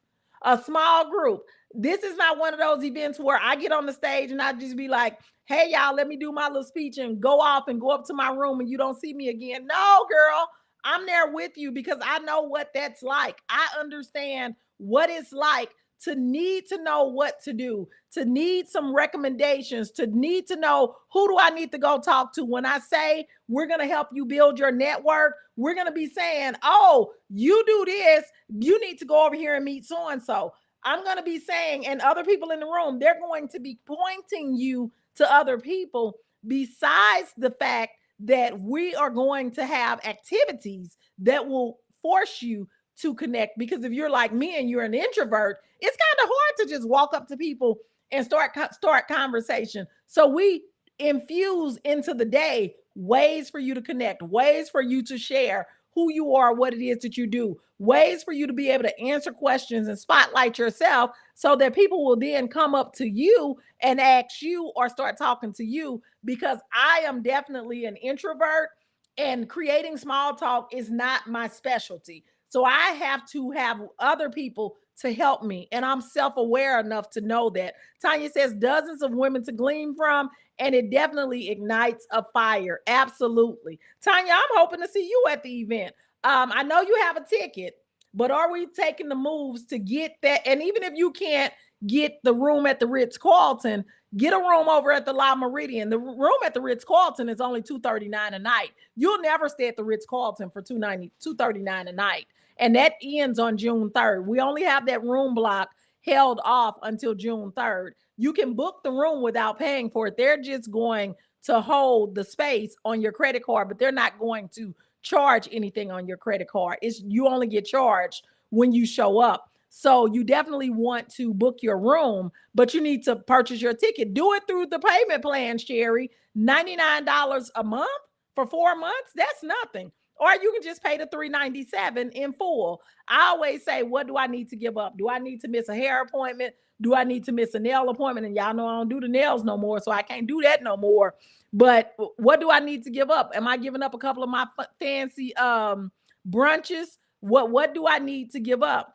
A small group. This is not one of those events where I get on the stage and I just be like, hey, y'all, let me do my little speech and go off and go up to my room and you don't see me again. No, girl, I'm there with you because I know what that's like. I understand what it's like to need to know what to do, to need some recommendations, to need to know who do I need to go talk to. When I say we're going to help you build your network, we're going to be saying, oh, you do this, you need to go over here and meet so-and-so. I'm going to be saying, and other people in the room, they're going to be pointing you to other people besides the fact that we are going to have activities that will force you to connect. Because if you're like me and you're an introvert, it's kind of hard to just walk up to people and start conversation. So we infuse into the day ways for you to connect, ways for you to share who you are, what it is that you do, ways for you to be able to answer questions and spotlight yourself so that people will then come up to you and ask you or start talking to you. Because I am definitely an introvert and creating small talk is not my specialty. So I have to have other people to help me. And I'm self-aware enough to know that. Tanya says dozens of women to glean from, and it definitely ignites a fire. Absolutely. Tanya, I'm hoping to see you at the event. I know you have a ticket, but are we taking the moves to get that? And even if you can't get the room at the Ritz-Carlton, get a room over at the La Meridian. The room at the Ritz-Carlton is only $239 a night. You'll never stay at the Ritz-Carlton for $239 a night. And that ends on June 3rd. We only have that room block held off until June 3rd. You can book the room without paying for it. They're just going to hold the space on your credit card, but they're not going to charge anything on your credit card. You only get charged when you show up. So you definitely want to book your room, but you need to purchase your ticket. Do it through the payment plan, Sherry. $99 a month for 4 months. That's nothing. Or you can just pay the $397 in full. I always say, what do I need to give up? Do I need to miss a hair appointment? Do I need to miss a nail appointment? And y'all know I don't do the nails no more, so I can't do that no more. But what do I need to give up? Am I giving up a couple of my fancy brunches? What do I need to give up?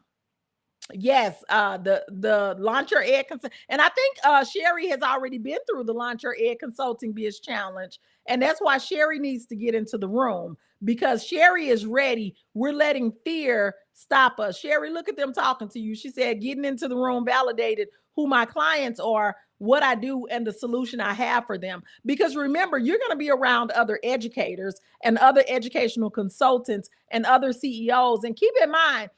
Yes, the Launch Your Ed and I think Sherry has already been through the Launch Your Ed Consulting Biz Challenge, and that's why Sherry needs to get into the room, because Sherry is ready. We're letting fear stop us. Sherry, look at them talking to you. She said, getting into the room validated who my clients are, what I do, and the solution I have for them. Because remember, you're going to be around other educators and other educational consultants and other CEOs. And keep in mind,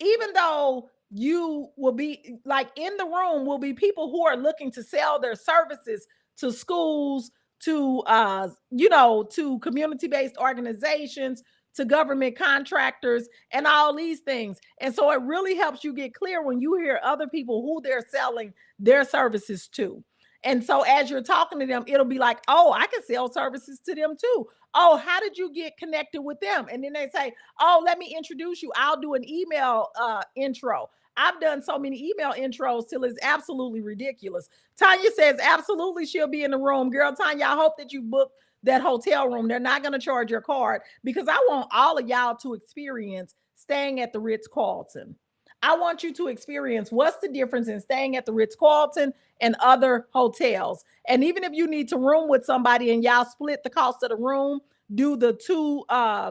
even though you will be like in the room will be people who are looking to sell their services to schools, to to community-based organizations, to government contractors, and all these things. And so it really helps you get clear when you hear other people who they're selling their services to. And so as you're talking to them, it'll be like, oh, I can sell services to them too. Oh, how did you get connected with them? And then they say, oh, let me introduce you. I'll do an email intro. I've done so many email intros till it's absolutely ridiculous. Tanya says, absolutely, she'll be in the room. Girl, Tanya, I hope that you booked that hotel room. They're not going to charge your card, because I want all of y'all to experience staying at the Ritz-Carlton. I want you to experience what's the difference in staying at the Ritz-Carlton and other hotels. And even if you need to room with somebody and y'all split the cost of the room, do the two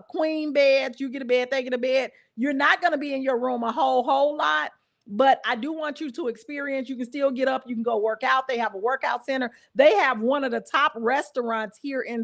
queen beds, you get a bed, they get a bed. You're not going to be in your room a whole lot, but I do want you to experience. You can still get up, you can go work out. They have a workout center. They have one of the top restaurants here in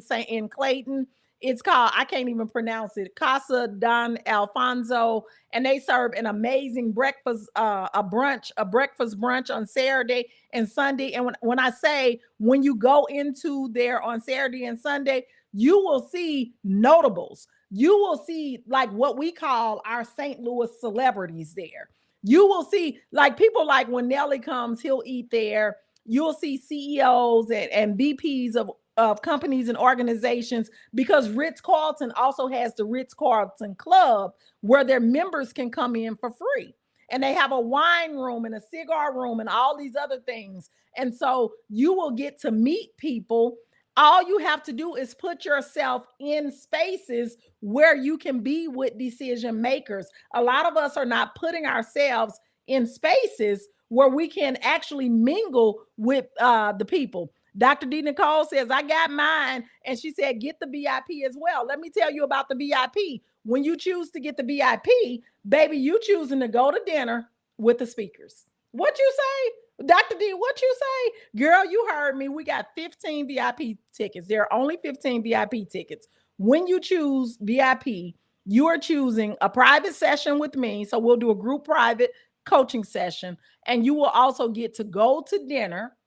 Clayton. It's called, I can't even pronounce it, Casa Don Alfonso, and they serve an amazing breakfast, a breakfast brunch on Saturday and Sunday. And when I say, when you go into there on Saturday and Sunday, you will see notables. You will see like what we call our St. Louis celebrities there. You will see like people like when Nelly comes, he'll eat there. You'll see CEOs and VPs of companies and organizations, because Ritz-Carlton also has the Ritz-Carlton Club where their members can come in for free. And they have a wine room and a cigar room and all these other things. And so you will get to meet people. All you have to do is put yourself in spaces where you can be with decision makers. A lot of us are not putting ourselves in spaces where we can actually mingle with the people. Dr. D. Nicole says, I got mine. And she said, get the VIP as well. Let me tell you about the VIP. When you choose to get the VIP, baby, you choosing to go to dinner with the speakers. What you say? Dr. D, what you say? Girl, you heard me. We got 15 VIP tickets. There are only 15 VIP tickets. When you choose VIP, you are choosing a private session with me. So we'll do a group private coaching session. And you will also get to go to dinner,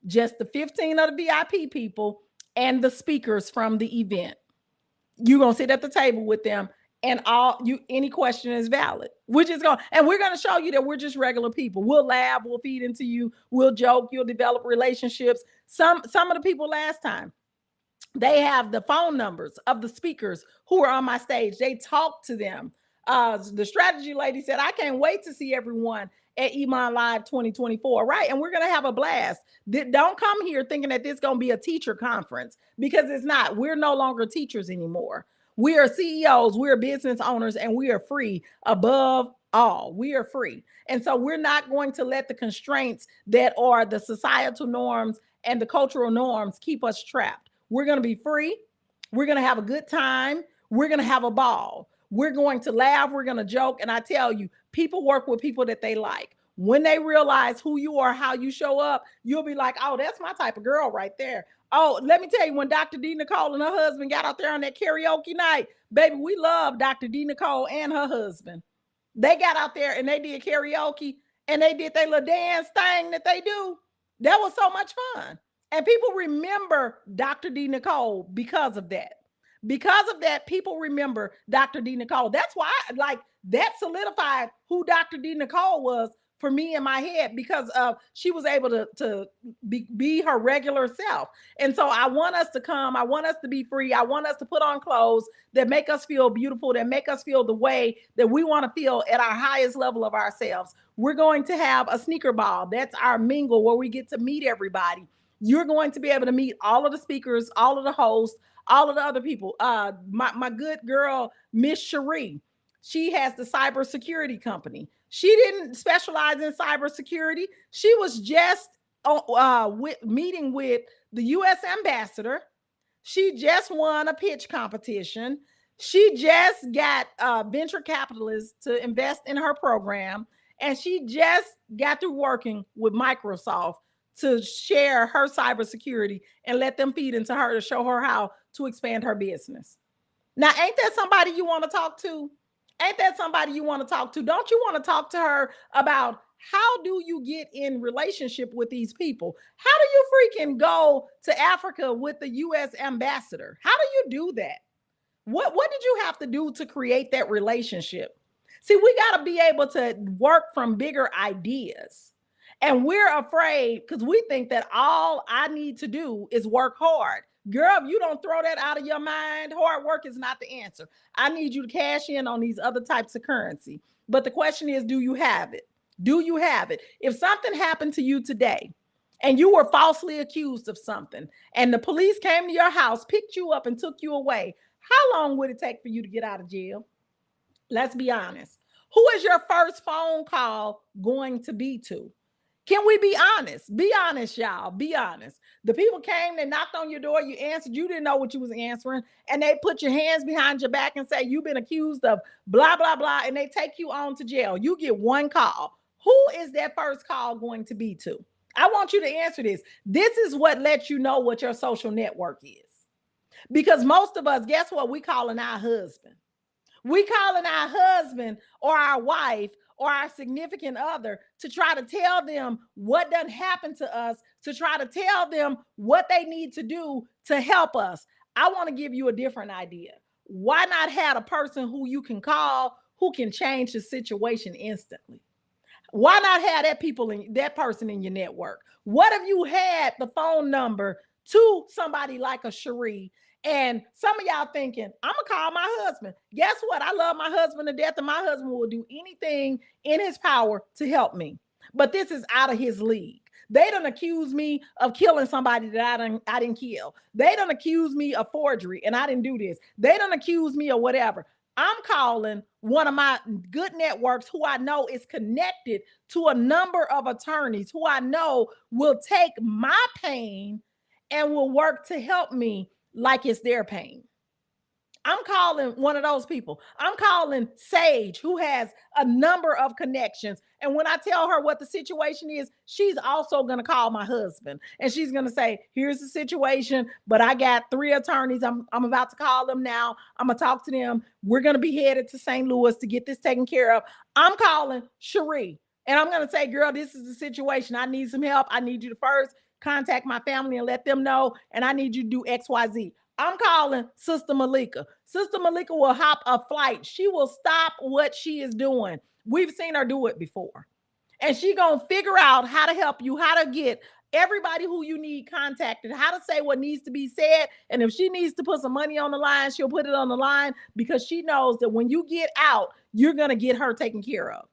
just the 15 of the VIP people and the speakers from the event. You're going to sit at the table with them, and any question is valid. We're going to show you that we're just regular people. We'll laugh, we'll feed into you, we'll joke, you'll develop relationships. Some of the people last time, they have the phone numbers of the speakers who are on my stage. They talk to them. The strategy lady said, I can't wait to see everyone at Iman Live 2024, right? And we're going to have a blast. Don't come here thinking that this is going to be a teacher conference, because it's not. We're no longer teachers anymore. We are CEOs, we're business owners, and we are free above all. We are free. And so we're not going to let the constraints that are the societal norms and the cultural norms keep us trapped. We're going to be free. We're going to have a good time. We're going to have a ball. We're going to laugh. We're going to joke. And I tell you, people work with people that they like. When they realize who you are, how you show up, you'll be like, oh, that's my type of girl right there. Oh, let me tell you, when Dr. D. Nicole and her husband got out there on that karaoke night, baby, we love Dr. D. Nicole and her husband. They got out there and they did karaoke, and they did their little dance thing that they do. That was so much fun. And people remember Dr. D. Nicole because of that. Because of that, people remember Dr. D. Nicole. That's why that solidified who Dr. D. Nicole was for me in my head, because she was able to be her regular self. And so I want us to come. I want us to be free. I want us to put on clothes that make us feel beautiful, that make us feel the way that we want to feel at our highest level of ourselves. We're going to have a sneaker ball. That's our mingle where we get to meet everybody. You're going to be able to meet all of the speakers, all of the hosts, all of the other people. My good girl, Miss Cherie, she has the cybersecurity company. She didn't specialize in cybersecurity. She was just meeting with the U.S. ambassador. She just won a pitch competition. She just got venture capitalists to invest in her program. And she just got through working with Microsoft to share her cybersecurity and let them feed into her to show her how to expand her business. Now, ain't that somebody you want to talk to? Ain't that somebody you want to talk to? Don't you want to talk to her about How do you get in relationship with these people? How do you freaking go to Africa with the US ambassador? How do you do that? What did you have to do to create that relationship? See, we got to be able to work from bigger ideas. And we're afraid because we think that all I need to do is work hard. Girl, if you don't throw that out of your mind, hard work is not the answer. I need you to cash in on these other types of currency. But the question is, do you have it? Do you have it? If something happened to you today and you were falsely accused of something and the police came to your house, picked you up and took you away, how long would it take for you to get out of jail? Let's be honest. Who is your first phone call going to be to? Can we be honest? Be honest, y'all. Be honest. The people came, they knocked on your door, you answered, you didn't know what you was answering, and they put your hands behind your back and say, you've been accused of blah, blah, blah, and they take you on to jail. You get one call. Who is that first call going to be to? I want you to answer this. This is what lets you know what your social network is. Because most of us, guess what? We calling our husband. We calling our husband or our wife or our significant other to try to tell them what done happened to us, to try to tell them what they need to do to help us. I want to give you a different idea. Why not have a person who you can call who can change the situation instantly? Why not have that person in your network? What if you had the phone number to somebody like a Cherie? And some of y'all thinking, I'm gonna call my husband. Guess what? I love my husband to death, and my husband will do anything in his power to help me. But this is out of his league. They don't accuse me of killing somebody that I didn't kill. They don't accuse me of forgery, and I didn't do this. They don't accuse me of whatever. I'm calling one of my good networks who I know is connected to a number of attorneys who I know will take my pain and will work to help me like it's their pain. I'm calling one of those people. I'm calling Sage, who has a number of connections. And when I tell her what the situation is, she's also going to call my husband. And she's going to say, here's the situation, but I got 3 attorneys. I'm about to call them now. I'm going to talk to them. We're going to be headed to St. Louis to get this taken care of. I'm calling Cherie. And I'm going to say, girl, this is the situation. I need some help. I need you to first contact my family and let them know. And I need you to do X, Y, Z. I'm calling Sister Malika. Sister Malika will hop a flight. She will stop what she is doing. We've seen her do it before. And she going to figure out how to help you, how to get everybody who you need contacted, how to say what needs to be said. And if she needs to put some money on the line, she'll put it on the line because she knows that when you get out, you're going to get her taken care of.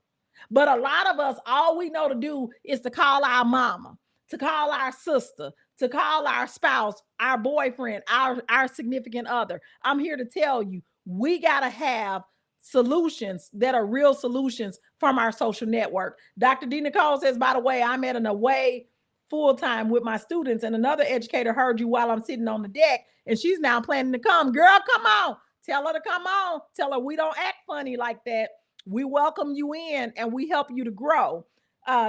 But a lot of us, all we know to do is to call our mama, to call our sister, to call our spouse, our boyfriend, our significant other. I'm here to tell you, we got to have solutions that are real solutions from our social network. Dr. D. Nicole says, by the way, I'm at an away full time with my students, and another educator heard you while I'm sitting on the deck, and she's now planning to come. Girl, come on. Tell her to come on. Tell her we don't act funny like that. We welcome you in and we help you to grow.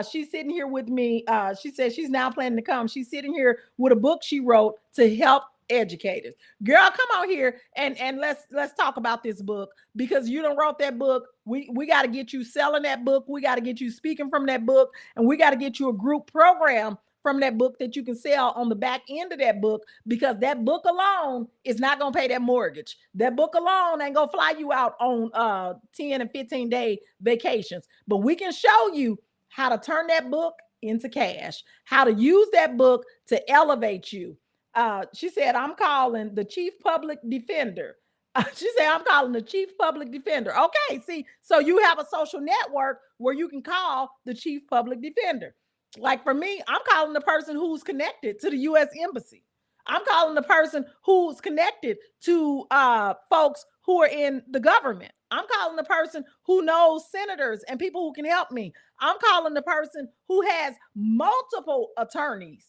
She's sitting here with me. She says she's now planning to come. She's sitting here with a book she wrote to help educators. Girl, come on here and let's talk about this book, because you done wrote that book. We got to get you selling that book. We got to get you speaking from that book, and we got to get you a group program from that book that you can sell on the back end of that book, because that book alone is not going to pay that mortgage. That book alone ain't going to fly you out on 10 and 15 day vacations, but we can show you how to turn that book into cash, how to use that book to elevate you. She said, I'm calling the chief public defender. She said, I'm calling the chief public defender. Okay, see, so you have a social network where you can call the chief public defender. Like for me, I'm calling the person who's connected to the U.S. Embassy. I'm calling the person who's connected to folks who are in the government. I'm calling the person who knows senators and people who can help me. I'm calling the person who has multiple attorneys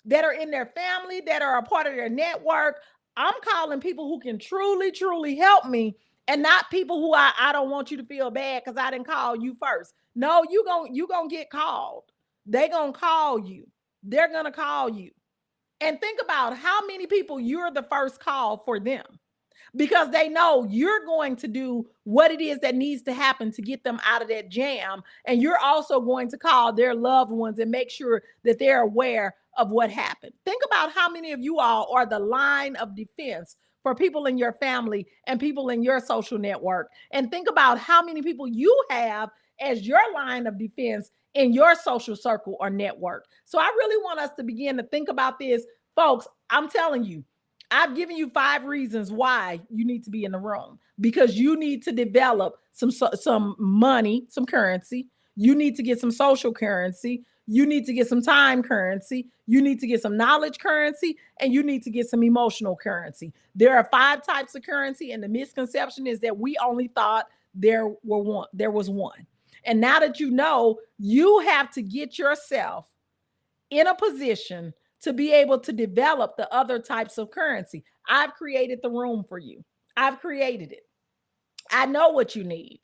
that are in their family, that are a part of their network. I'm calling people who can truly, truly help me, and not people who I don't want you to feel bad because I didn't call you first. No, you gonna get called. They're gonna call you. They're gonna call you. And think about how many people you're the first call for them. because they know you're going to do what it is that needs to happen to get them out of that jam. And you're also going to call their loved ones and make sure that they're aware of what happened. Think about how many of you all are the line of defense for people in your family and people in your social network. And think about how many people you have as your line of defense in your social circle or network. So I really want us to begin to think about this. Folks, I'm telling you, I've given you 5 reasons why you need to be in the room, because you need to develop some money, some currency. You need to get some social currency. You need to get some time currency. You need to get some knowledge currency, and you need to get some emotional currency. There are 5 types of currency, and the misconception is that we only thought there was one. And now that you know, you have to get yourself in a position to be able to develop the other types of currency. I've created the room for you. I've created it. I know what you need.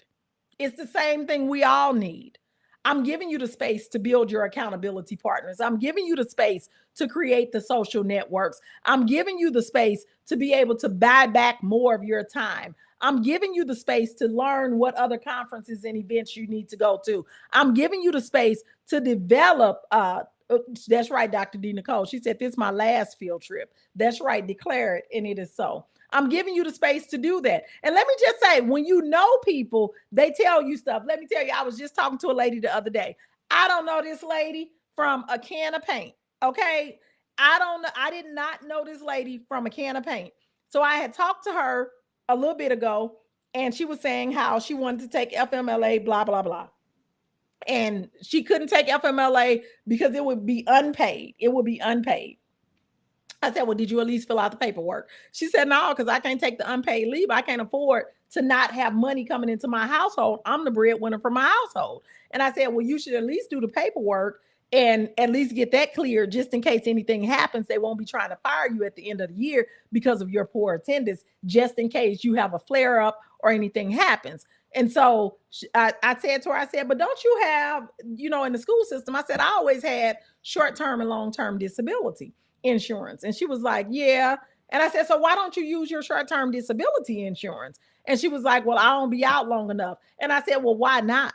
It's the same thing we all need. I'm giving you the space to build your accountability partners. I'm giving you the space to create the social networks. I'm giving you the space to be able to buy back more of your time. I'm giving you the space to learn what other conferences and events you need to go to. I'm giving you the space to develop. That's right, Dr. D. Nicole. She said, this is my last field trip. That's right. Declare it, and it is so. I'm giving you the space to do that. And let me just say, when you know people, they tell you stuff. Let me tell you, I was just talking to a lady the other day. I don't know this lady from a can of paint. Okay. I don't know. I did not know this lady from a can of paint. So I had talked to her a little bit ago, and she was saying how she wanted to take FMLA, blah, blah, blah. And she couldn't take FMLA because it would be unpaid. It would be unpaid. I said, well, did you at least fill out the paperwork? She said, no, because I can't take the unpaid leave. I can't afford to not have money coming into my household. I'm the breadwinner for my household. And I said, well, you should at least do the paperwork and at least get that clear, just in case anything happens. They won't be trying to fire you at the end of the year because of your poor attendance, just in case you have a flare up or anything happens. And so I said to her, I said, but don't you have, in the school system, I said, I always had short-term and long-term disability insurance. And she was like, yeah. And I said, so why don't you use your short-term disability insurance? And she was like, well, I don't be out long enough. And I said, well, why not?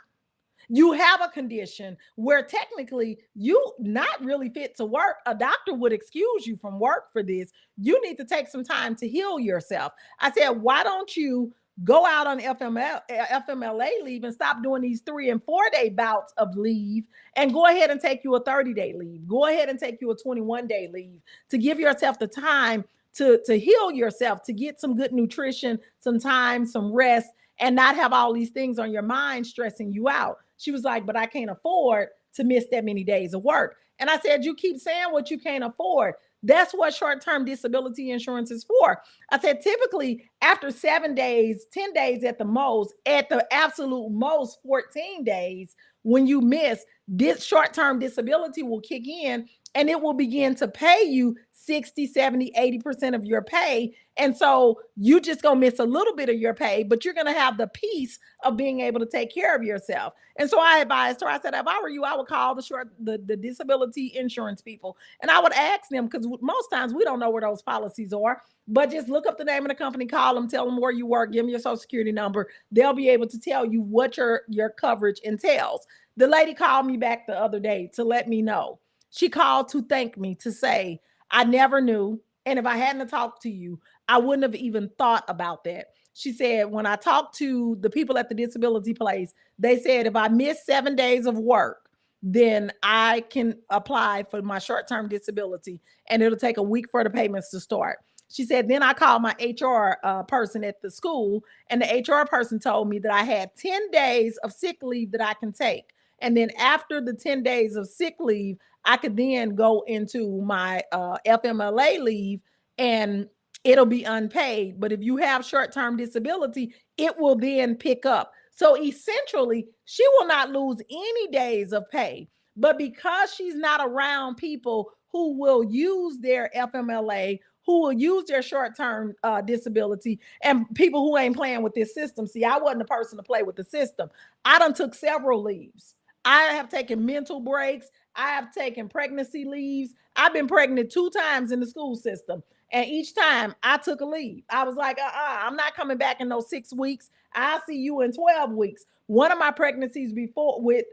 You have a condition where technically you not really fit to work. A doctor would excuse you from work for this. You need to take some time to heal yourself. I said, why don't you go out on FMLA leave and stop doing these 3 and 4 day bouts of leave and go ahead and take you a 30-day leave. Go ahead and take you a 21-day leave to give yourself the time to heal yourself, to get some good nutrition, some time, some rest, and not have all these things on your mind stressing you out. She was like, but I can't afford to miss that many days of work. And I said, you keep saying what you can't afford. That's what short-term disability insurance is for. I said, typically after 7 days, 10 days at the absolute most 14 days, when you miss, this short-term disability will kick in and it will begin to pay you 60, 70, 80% of your pay. And so you just gonna miss a little bit of your pay, but you're gonna have the peace of being able to take care of yourself. And so I advised her, I said, if I were you, I would call the disability insurance people. And I would ask them, because most times we don't know where those policies are, but just look up the name of the company, call them, tell them where you work, give them your social security number. They'll be able to tell you what your coverage entails. The lady called me back the other day to let me know. She called to thank me, to say, I never knew. And if I hadn't talked to you, I wouldn't have even thought about that. She said, when I talked to the people at the disability place, they said, if I miss 7 days of work, then I can apply for my short-term disability and it'll take a week for the payments to start. She said, then I called my HR person at the school, and the HR person told me that I had 10 days of sick leave that I can take. And then after the 10 days of sick leave, I could then go into my FMLA leave and it'll be unpaid. But if you have short-term disability, it will then pick up. So essentially, she will not lose any days of pay. But because she's not around people who will use their FMLA, who will use their short-term disability, and people who ain't playing with this system. See, I wasn't the person to play with the system. I done took several leaves. I have taken mental breaks. I have taken pregnancy leaves. I've been pregnant 2 times in the school system. And each time I took a leave. I was like, I'm not coming back in those 6 weeks. I'll see you in 12 weeks. One of my pregnancies before with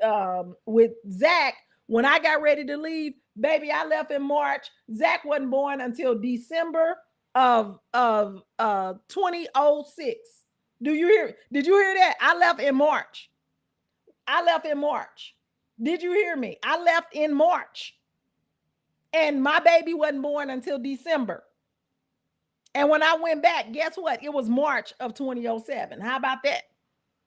Zach, when I got ready to leave, baby, I left in March. Zach wasn't born until December of 2006. Did you hear that? I left in March. I left in March. Did you hear me? I left in March. And my baby wasn't born until December. And when I went back, guess what? It was March of 2007. How about that?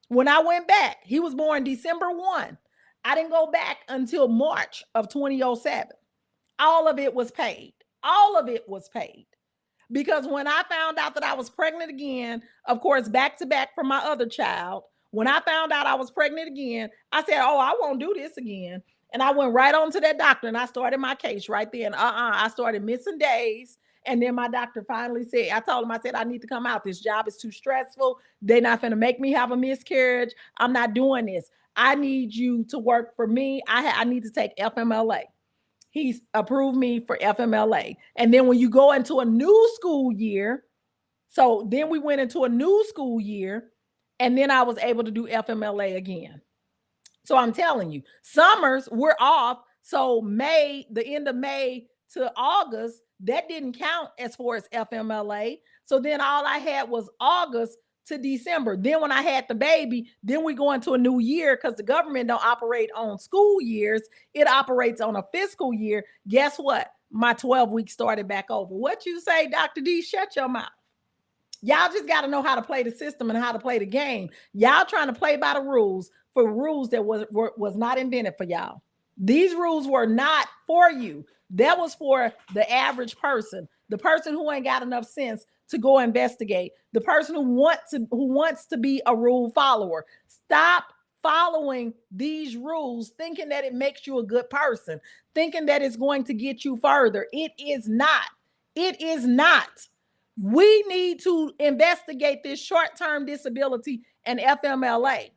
When I went back, he was born December 1. I didn't go back until March of 2007. All of it was paid. All of it was paid. Because when I found out that I was pregnant again, of course, back to back from my other child, when I found out I was pregnant again, I said, oh, I won't do this again. And I went right on to that doctor and I started my case right then. I started missing days. And then my doctor finally said, I told him, I said, I need to come out. This job is too stressful. They're not going to make me have a miscarriage. I'm not doing this. I need you to work for me. I need to take FMLA. He's approved me for FMLA. And then when you go into a new school year, so then we went into a new school year, and then I was able to do FMLA again. So I'm telling you, summers we're off. So May, the end of May to August, that didn't count as far as FMLA. So then all I had was August to December. Then when I had the baby, then we go into a new year because the government don't operate on school years. It operates on a fiscal year. Guess what? My 12 weeks started back over. What you say, Dr. D? Shut your mouth. Y'all just got to know how to play the system and how to play the game. Y'all trying to play by the rules for rules that was not invented for y'all. These rules were not for you. That was for the average person, the person who ain't got enough sense to go investigate, the person who wants to be a rule follower. Stop following these rules thinking that it makes you a good person, thinking that it's going to get you further. It is not. It is not. We need to investigate this short-term disability and FMLA.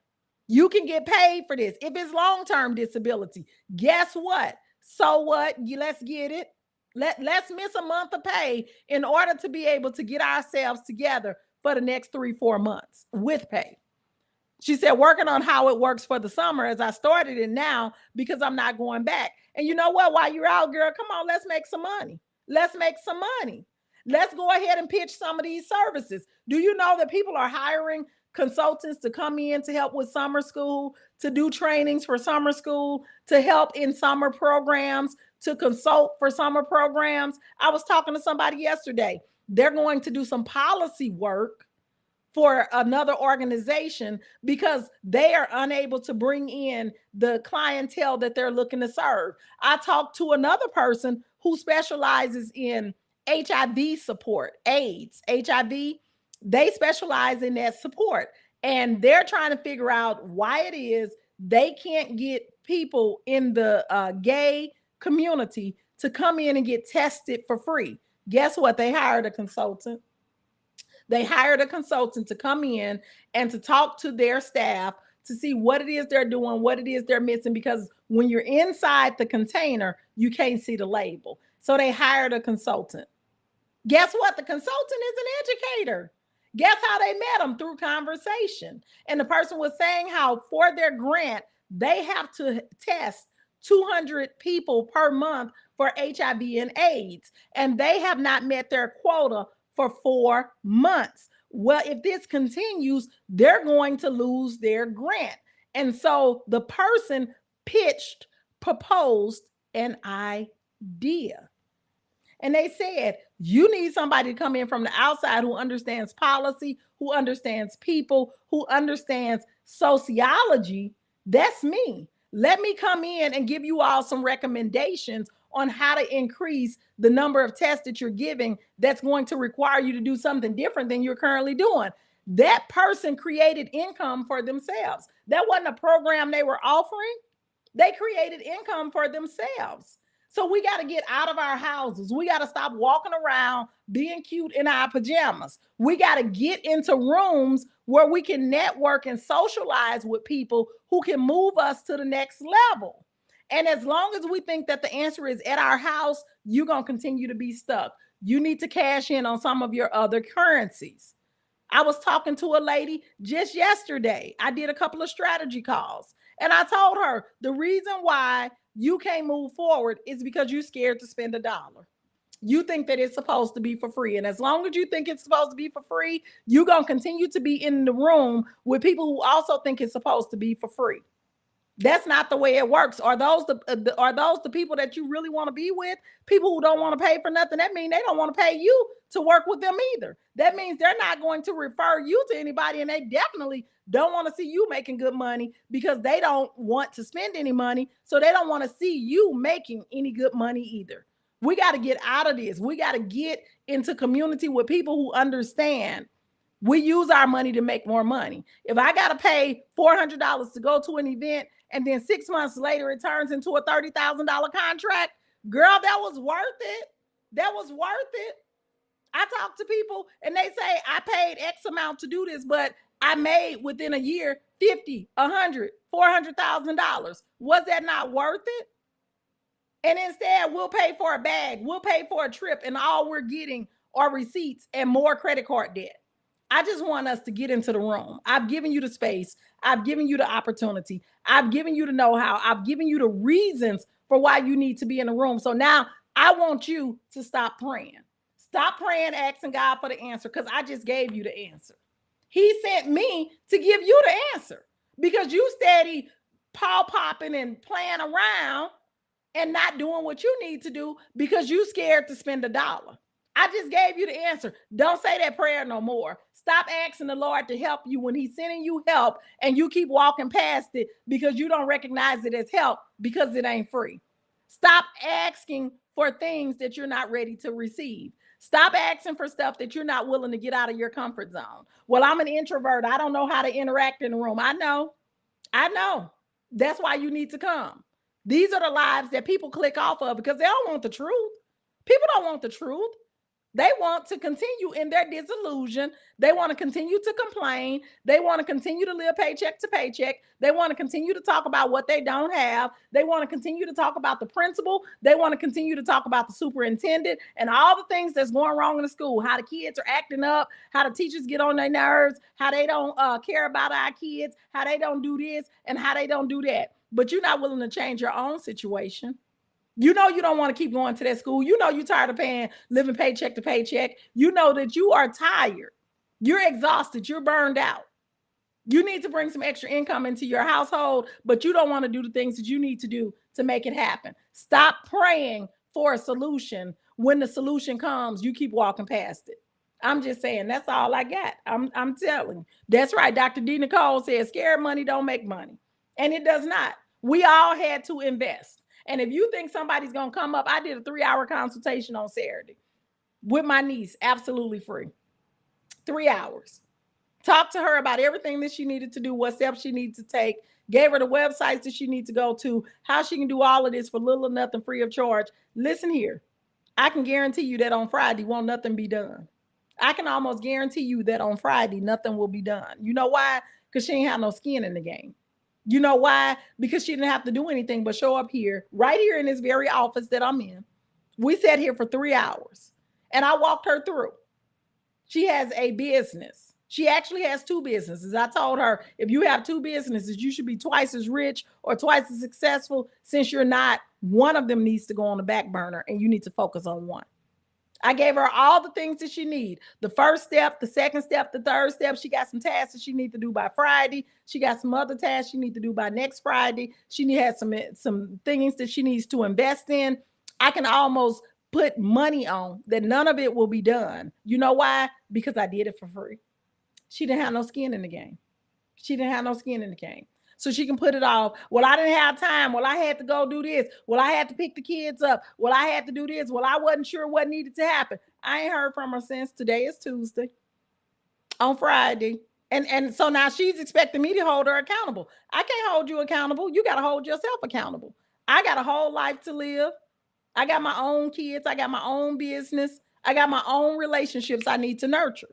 You can get paid for this. If it's long-term disability, guess what? So what? Let's get it. Let's miss a month of pay in order to be able to get ourselves together for the next 3-4 months with pay. She said, working on how it works for the summer as I started it now because I'm not going back. And you know what? While you're out, girl, come on, let's make some money. Let's make some money. Let's go ahead and pitch some of these services. Do you know that people are hiring consultants to come in to help with summer school, to do trainings for summer school, to help in summer programs, to consult for summer programs? I was talking to somebody yesterday. They're going to do some policy work for another organization because they are unable to bring in the clientele that they're looking to serve. I talked to another person who specializes in HIV support, AIDS, HIV. They specialize in that support, and they're trying to figure out why it is they can't get people in the gay community to come in and get tested for free. Guess what? They hired a consultant. They hired a consultant to come in and to talk to their staff to see what it is they're doing, what it is they're missing, because when you're inside the container, you can't see the label. So they hired a consultant. Guess what? The consultant is an educator. Guess how they met him? Through conversation. And the person was saying how for their grant, they have to test 200 people per month for HIV and AIDS, and they have not met their quota for 4 months. Well, if this continues, they're going to lose their grant. And so the person proposed an idea. And they said, you need somebody to come in from the outside who understands policy, who understands people, who understands sociology. That's me. Let me come in and give you all some recommendations on how to increase the number of tests that you're giving that's going to require you to do something different than you're currently doing. That person created income for themselves. That wasn't a program they were offering. They created income for themselves. So we got to get out of our houses. We got to stop walking around being cute in our pajamas. We got to get into rooms where we can network and socialize with people who can move us to the next level. And as long as we think that the answer is at our house, you're going to continue to be stuck. You need to cash in on some of your other currencies. I was talking to a lady just yesterday. I did a couple of strategy calls, and I told her the reason why you can't move forward is because you're scared to spend $1. You think that it's supposed to be for free. And as long as you think it's supposed to be for free, you're going to continue to be in the room with people who also think it's supposed to be for free. That's not the way it works. Are those the people that you really want to be with? People who don't want to pay for nothing. That means they don't want to pay you to work with them either. That means they're not going to refer you to anybody, and they definitely don't want to see you making good money because they don't want to spend any money. So they don't want to see you making any good money either. We got to get out of this. We got to get into community with people who understand we use our money to make more money. If I got to pay $400 to go to an event and then 6 months later it turns into a $30,000 contract, girl, that was worth it. That was worth it. I talk to people and they say, I paid X amount to do this, but I made within a year 50, 100, $400,000. Was that not worth it? And instead, we'll pay for a bag, we'll pay for a trip, and all we're getting are receipts and more credit card debt. I just want us to get into the room. I've given you the space. I've given you the opportunity. I've given you the know-how. I've given you the reasons for why you need to be in the room. So now I want you to stop praying. Stop praying, asking God for the answer, because I just gave you the answer. He sent me to give you the answer because you steady paw popping and playing around and not doing what you need to do because you scared to spend $1. I just gave you the answer. Don't say that prayer no more. Stop asking the Lord to help you when he's sending you help and you keep walking past it because you don't recognize it as help because it ain't free. Stop asking for things that you're not ready to receive. Stop asking for stuff that you're not willing to get out of your comfort zone. Well, I'm an introvert. I don't know how to interact in the room. I know. That's why you need to come. These are the lives that people click off of because they don't want the truth. People don't want the truth. They want to continue in their disillusion. They want to continue to complain. They want to continue to live paycheck to paycheck. They want to continue to talk about what they don't have. They want to continue to talk about the principal. They want to continue to talk about the superintendent and all the things that's going wrong in the school, how the kids are acting up, how the teachers get on their nerves, how they don't care about our kids, how they don't do this and how they don't do that. But you're not willing to change your own situation. You know you don't want to keep going to that school. You know you're tired of living paycheck to paycheck. You know that you are tired. You're exhausted. You're burned out. You need to bring some extra income into your household, but you don't want to do the things that you need to do to make it happen. Stop praying for a solution. When the solution comes, you keep walking past it. I'm just saying, that's all I got. I'm telling you. That's right. Dr. D. Nicole says, scared money don't make money. And it does not. We all had to invest. And if you think somebody's going to come up, I did a 3-hour consultation on Saturday with my niece, absolutely free. 3 hours. Talked to her about everything that she needed to do, what steps she needed to take, gave her the websites that she needs to go to, how she can do all of this for little or nothing free of charge. Listen here, I can guarantee you that on Friday won't nothing be done. I can almost guarantee you that on Friday nothing will be done. You know why? Because she ain't have no skin in the game. You know why? Because she didn't have to do anything but show up here, right here in this very office that I'm in. We sat here for 3 hours and I walked her through. She has a business. She actually has 2 businesses. I told her, if you have 2 businesses, you should be twice as rich or twice as successful. Since you're not, one of them needs to go on the back burner and you need to focus on one. I gave her all the things that she needs. The first step, the second step, the third step. She got some tasks that she needs to do by Friday. She got some other tasks she needs to do by next Friday. She has some things that she needs to invest in. I can almost put money on that none of it will be done. You know why? Because I did it for free. She didn't have no skin in the game. She didn't have no skin in the game. So she can put it off. Well, I didn't have time. Well, I had to go do this. Well, I had to pick the kids up. Well, I had to do this. Well, I wasn't sure what needed to happen. I ain't heard from her since today is Tuesday. On Friday. And so now she's expecting me to hold her accountable. I can't hold you accountable. You got to hold yourself accountable. I got a whole life to live. I got my own kids. I got my own business. I got my own relationships I need to nurture.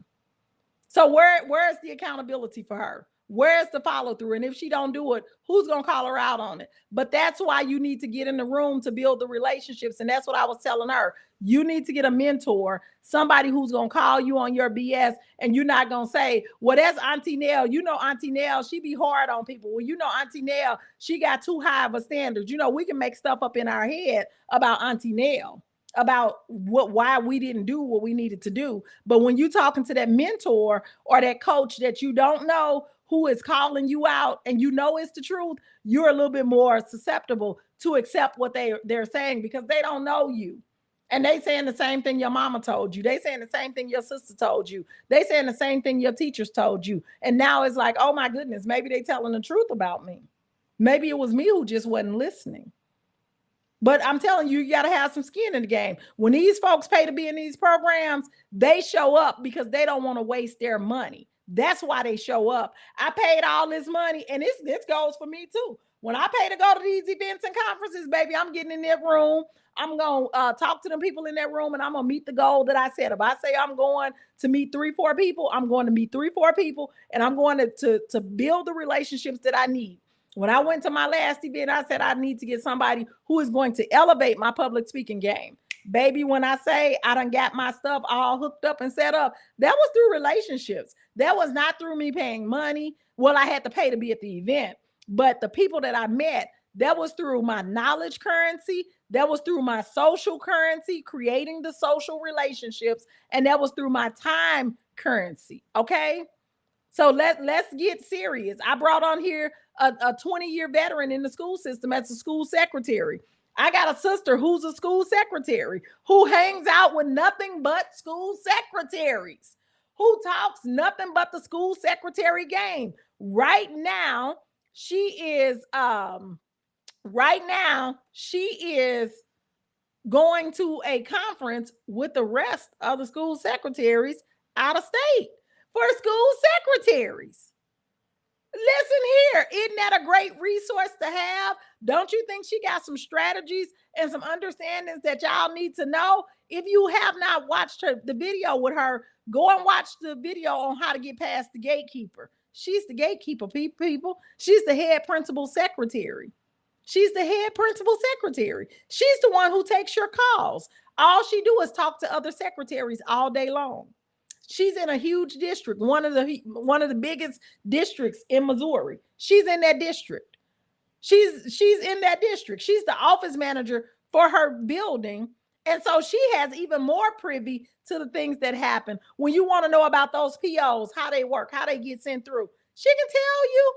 So where's the accountability for her? Where's the follow through? And if she don't do it, who's going to call her out on it? But that's why you need to get in the room to build the relationships. And that's what I was telling her. You need to get a mentor, somebody who's going to call you on your BS, and you're not going to say, well, that's Auntie Nell. You know, Auntie Nell, she be hard on people. Well, you know, Auntie Nell, she got too high of a standard. You know, we can make stuff up in our head about Auntie Nell, about why we didn't do what we needed to do. But when you talking to that mentor or that coach that you don't know, who is calling you out and you know it's the truth, you're a little bit more susceptible to accept what they're saying, because they don't know you. And they saying the same thing your mama told you. They saying the same thing your sister told you. They saying the same thing your teachers told you. And now it's like, oh my goodness, maybe they telling the truth about me. Maybe it was me who just wasn't listening. But I'm telling you, you got to have some skin in the game. When these folks pay to be in these programs, they show up because they don't want to waste their money. That's why they show up. I paid all this money, and this goes for me too. When I pay to go to these events and conferences, baby, I'm getting in that room. I'm going to talk to them people in that room, and I'm going to meet the goal that I set. If I say I'm going to meet 3-4 people, I'm going to meet 3-4 people, and I'm going to build the relationships that I need. When I went to my last event, I said I need to get somebody who is going to elevate my public speaking game. Baby, when I say I done got my stuff all hooked up and set up, that was through relationships. That was not through me paying money. Well, I had to pay to be at the event. But the people that I met, that was through my knowledge currency. That was through my social currency, creating the social relationships. And that was through my time currency. Okay? So let's get serious. I brought on here a 20-year veteran in the school system as a school secretary. I got a sister who's a school secretary, who hangs out with nothing but school secretaries, who talks nothing but the school secretary game. Right now, she is going to a conference with the rest of the school secretaries out of state for school secretaries. Listen here, isn't that a great resource to have? Don't you think she got some strategies and some understandings that y'all need to know? If you have not watched the video with her, go and watch the video on how to get past the gatekeeper. She's the gatekeeper, people. She's the head principal secretary. She's the head principal secretary. She's the one who takes your calls. All she do is talk to other secretaries all day long. She's in a huge district, one of the biggest districts in Missouri. She's in that district. She's in that district. She's the office manager for her building. And so she has even more privy to the things that happen. When you want to know about those POs, how they work, how they get sent through, she can tell you.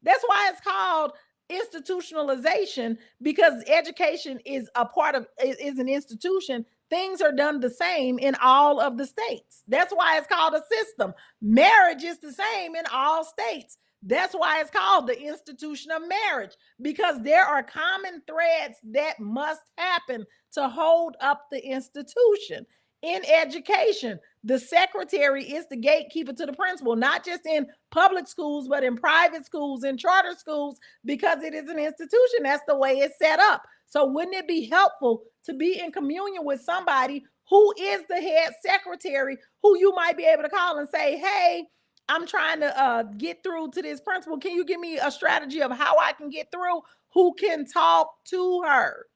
That's why it's called institutionalization, because education is an institution. Things are done the same in all of the states. That's why it's called a system. Marriage is the same in all states. That's why it's called the institution of marriage, because there are common threads that must happen to hold up the institution. In education, the secretary is the gatekeeper to the principal, not just in public schools, but in private schools and charter schools, because it is an institution. That's the way it's set up. So wouldn't it be helpful to be in communion with somebody who is the head secretary, who you might be able to call and say, hey, I'm trying to get through to this principal. Can you give me a strategy of how I can get through? Who can talk to her?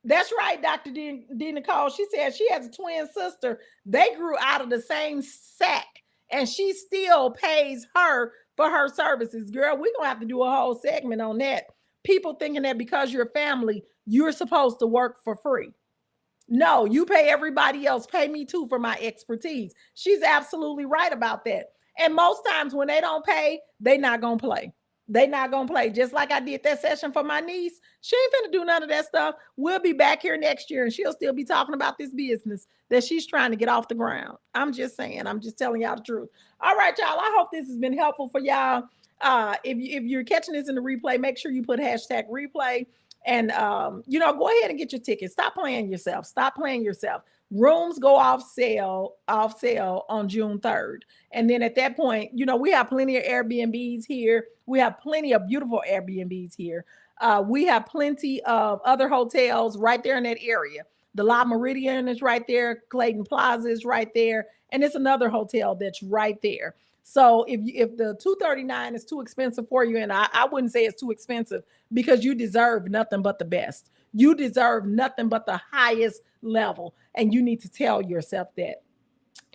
That's right, Dr. D. Nicole. She said she has a twin sister. They grew out of the same sack, and she still pays her for her services. Girl, we're going to have to do a whole segment on that. People thinking that because you're family, you're supposed to work for free. No, you pay everybody else. Pay me too for my expertise. She's absolutely right about that. And most times when they don't pay, they not going to play. They not going to play. Just like I did that session for my niece. She ain't finna do none of that stuff. We'll be back here next year and she'll still be talking about this business that she's trying to get off the ground. I'm just saying. I'm just telling y'all the truth. All right, y'all. I hope this has been helpful for y'all. If you're catching this in the replay, make sure you put #replay and, go ahead and get your tickets. Stop playing yourself. Stop playing yourself. Rooms go off sale on June 3rd. And then at that point, we have plenty of Airbnbs here. We have plenty of beautiful Airbnbs here. We have plenty of other hotels right there in that area. The La Meridian is right there. Clayton Plaza is right there. And it's another hotel that's right there. So if the 239 is too expensive for you, and I wouldn't say it's too expensive, because you deserve nothing but the best. You deserve nothing but the highest level. And you need to tell yourself that.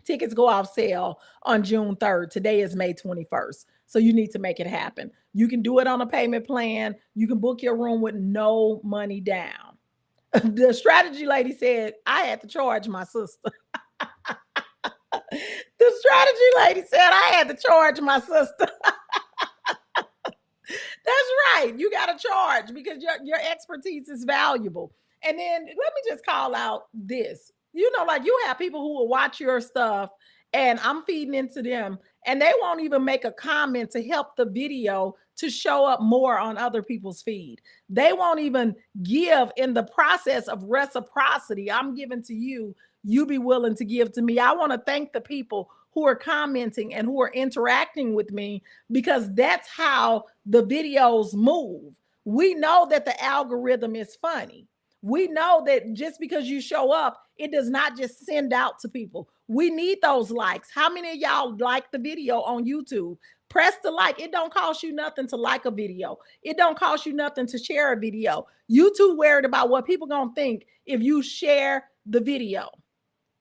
Tickets go off sale on June 3rd. Today is May 21st. So you need to make it happen. You can do it on a payment plan. You can book your room with no money down. The strategy lady said, I had to charge my sister. The strategy lady said, I had to charge my sister. That's right. You got to charge because your expertise is valuable. And then let me just call out this. Like you have people who will watch your stuff and I'm feeding into them and they won't even make a comment to help the video to show up more on other people's feed. They won't even give in the process of reciprocity. I'm giving to you. You be willing to give to me. I want to thank the people who are commenting and who are interacting with me because that's how the videos move. We know that the algorithm is funny. We know that just because you show up, it does not just send out to people. We need those likes. How many of y'all like the video on YouTube? Press the like. It don't cost you nothing to like a video. It don't cost you nothing to share a video. You too worried about what people gonna think if you share the video.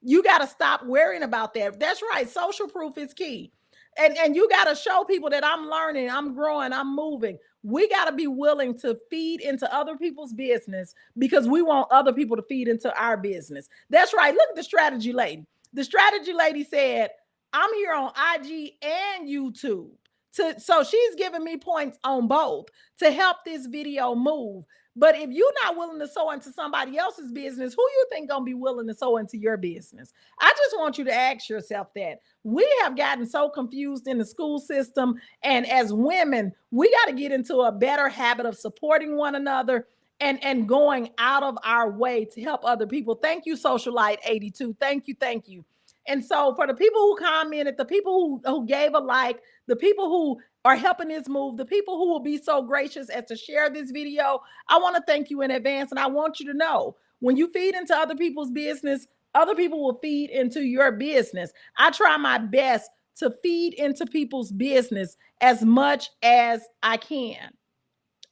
You got to stop worrying about that. That's right. Social proof is key. And you got to show people that I'm learning, I'm growing, I'm moving. We got to be willing to feed into other people's business because we want other people to feed into our business. That's right. Look at the strategy lady. The strategy lady said, I'm here on IG and YouTube. So she's giving me points on both to help this video move. But if you're not willing to sow into somebody else's business, who you think gonna be willing to sow into your business? I just want you to ask yourself that. We have gotten so confused in the school system. And as women, we got to get into a better habit of supporting one another and going out of our way to help other people. Thank you, Socialite 82. Thank you. Thank you. And so for the people who commented, the people who gave a like, the people who are helping this move, the people who will be so gracious as to share this video, I want to thank you in advance. And I want you to know when you feed into other people's business, other people will feed into your business. I try my best to feed into people's business as much as I can.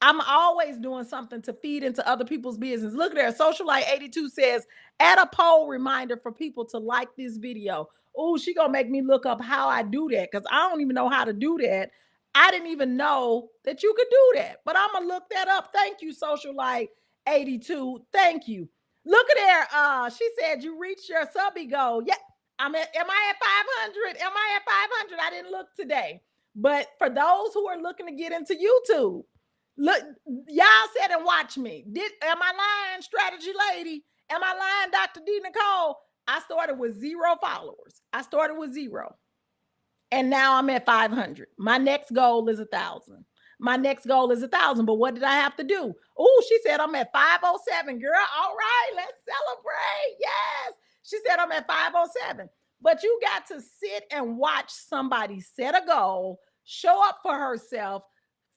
I'm always doing something to feed into other people's business. Look there. Socialite 82 says, add a poll reminder for people to like this video. Oh, she gonna make me look up how I do that because I don't even know how to do that. I didn't even know that you could do that, but I'm gonna look that up. Thank you, Socialite 82. Thank you. Look at there. She said you reached your subby goal. Yeah, am I at 500? Am I at 500? I didn't look today. But for those who are looking to get into YouTube, look, y'all said and watch me. Am I lying, strategy lady? Am I lying, Dr. D. Nicole? I started with 0 followers. I started with 0. And now I'm at 500. My next goal is 1,000. My next goal is 1,000. But what did I have to do? Oh, she said I'm at 507, girl. All right, let's celebrate. Yes. She said I'm at 507. But you got to sit and watch somebody set a goal, show up for herself,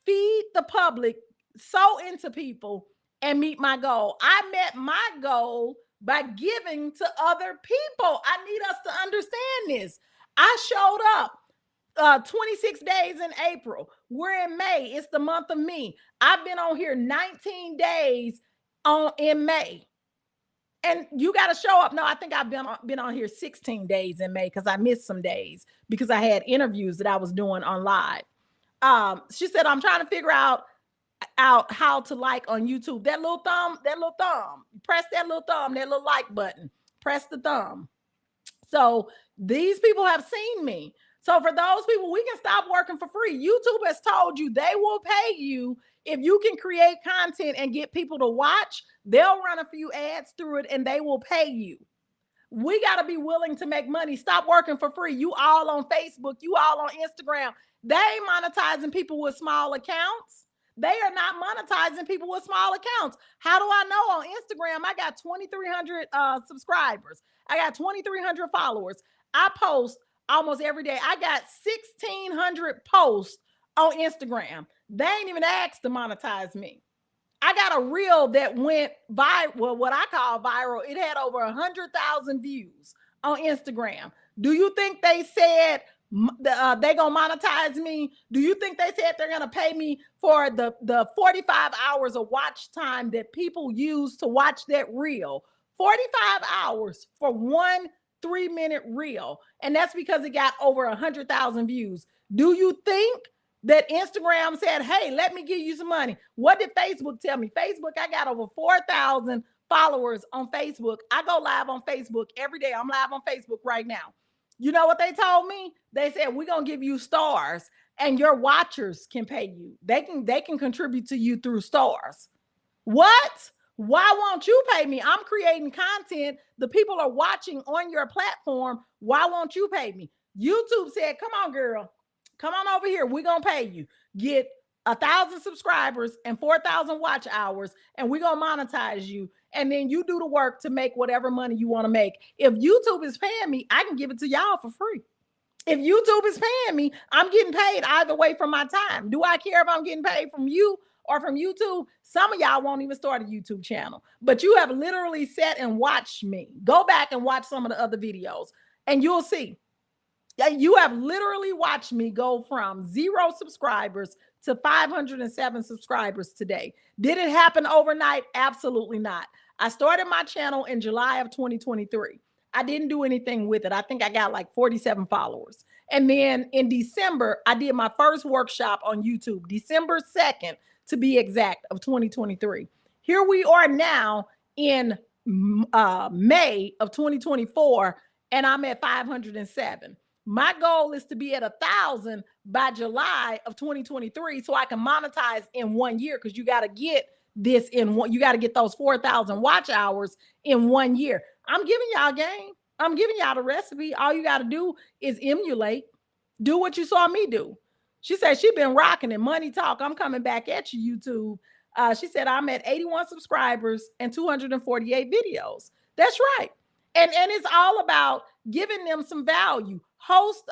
feed the public, sow into people, and meet my goal. I met my goal by giving to other people. I need us to understand this. I showed up 26 days in April. We're in May. It's the month of me. I've been on here 19 days in May. And you got to show up. No, I think I've been on here 16 days in May because I missed some days because I had interviews that I was doing on live. She said, I'm trying to figure out how to like on YouTube. That little thumb, press that little thumb, that little like button, press the thumb. So these people have seen me. So for those people, we can stop working for free. YouTube has told you they will pay you if you can create content and get people to watch. They'll run a few ads through it and they will pay you. We got to be willing to make money. Stop working for free. You all on Facebook, you all on Instagram. They ain't monetizing people with small accounts. They are not monetizing people with small accounts. How do I know? On Instagram, I got 2,300 subscribers. I got 2,300 followers. I post almost every day. I got 1,600 posts on Instagram. They ain't even asked to monetize me. I got a reel that went viral, what I call viral. It had over 100,000 views on Instagram. Do you think they said They gonna monetize me? Do you think they said they're gonna pay me for the 45 hours of watch time that people use to watch that reel? 45 hours for one 3-minute reel, and that's because it got over 100,000 views. Do you think that Instagram said, hey, let me give you some money? What did Facebook tell me? Facebook, I got over 4,000 followers on Facebook. I go live on Facebook every day. I'm live on Facebook right now. You know what they told me? They said, we're going to give you stars and your watchers can pay you. They can contribute to you through stars. What? Why won't you pay me? I'm creating content. The people are watching on your platform. Why won't you pay me? YouTube said, come on, girl. Come on over here. We're going to pay you. Get 1,000 subscribers and 4,000 watch hours, and we're going to monetize you. And then you do the work to make whatever money you want to make. If YouTube is paying me, I can give it to y'all for free. If YouTube is paying me, I'm getting paid either way from my time. Do I care if I'm getting paid from you or from YouTube? Some of y'all won't even start a YouTube channel, but you have literally sat and watched me. Go back and watch some of the other videos and you'll see. You have literally watched me go from 0 subscribers to 507 subscribers today. Did it happen overnight? Absolutely not. I started my channel in July of 2023. I didn't do anything with it. I think I got like 47 followers. And then in December, I did my first workshop on YouTube, December 2nd, to be exact, of 2023. Here we are now in May of 2024, and I'm at 507. My goal is to be at 1,000 by July of 2023 so I can monetize in 1 year, because you got to get this in one. You got to get those 4,000 watch hours in 1 year. I'm giving y'all game. I'm giving y'all the recipe. All you got to do is emulate. Do what you saw me do. She said she been rocking it. Money talk. I'm coming back at you, YouTube. She said I'm at 81 subscribers and 248 videos. That's right. And it's all about giving them some value. Host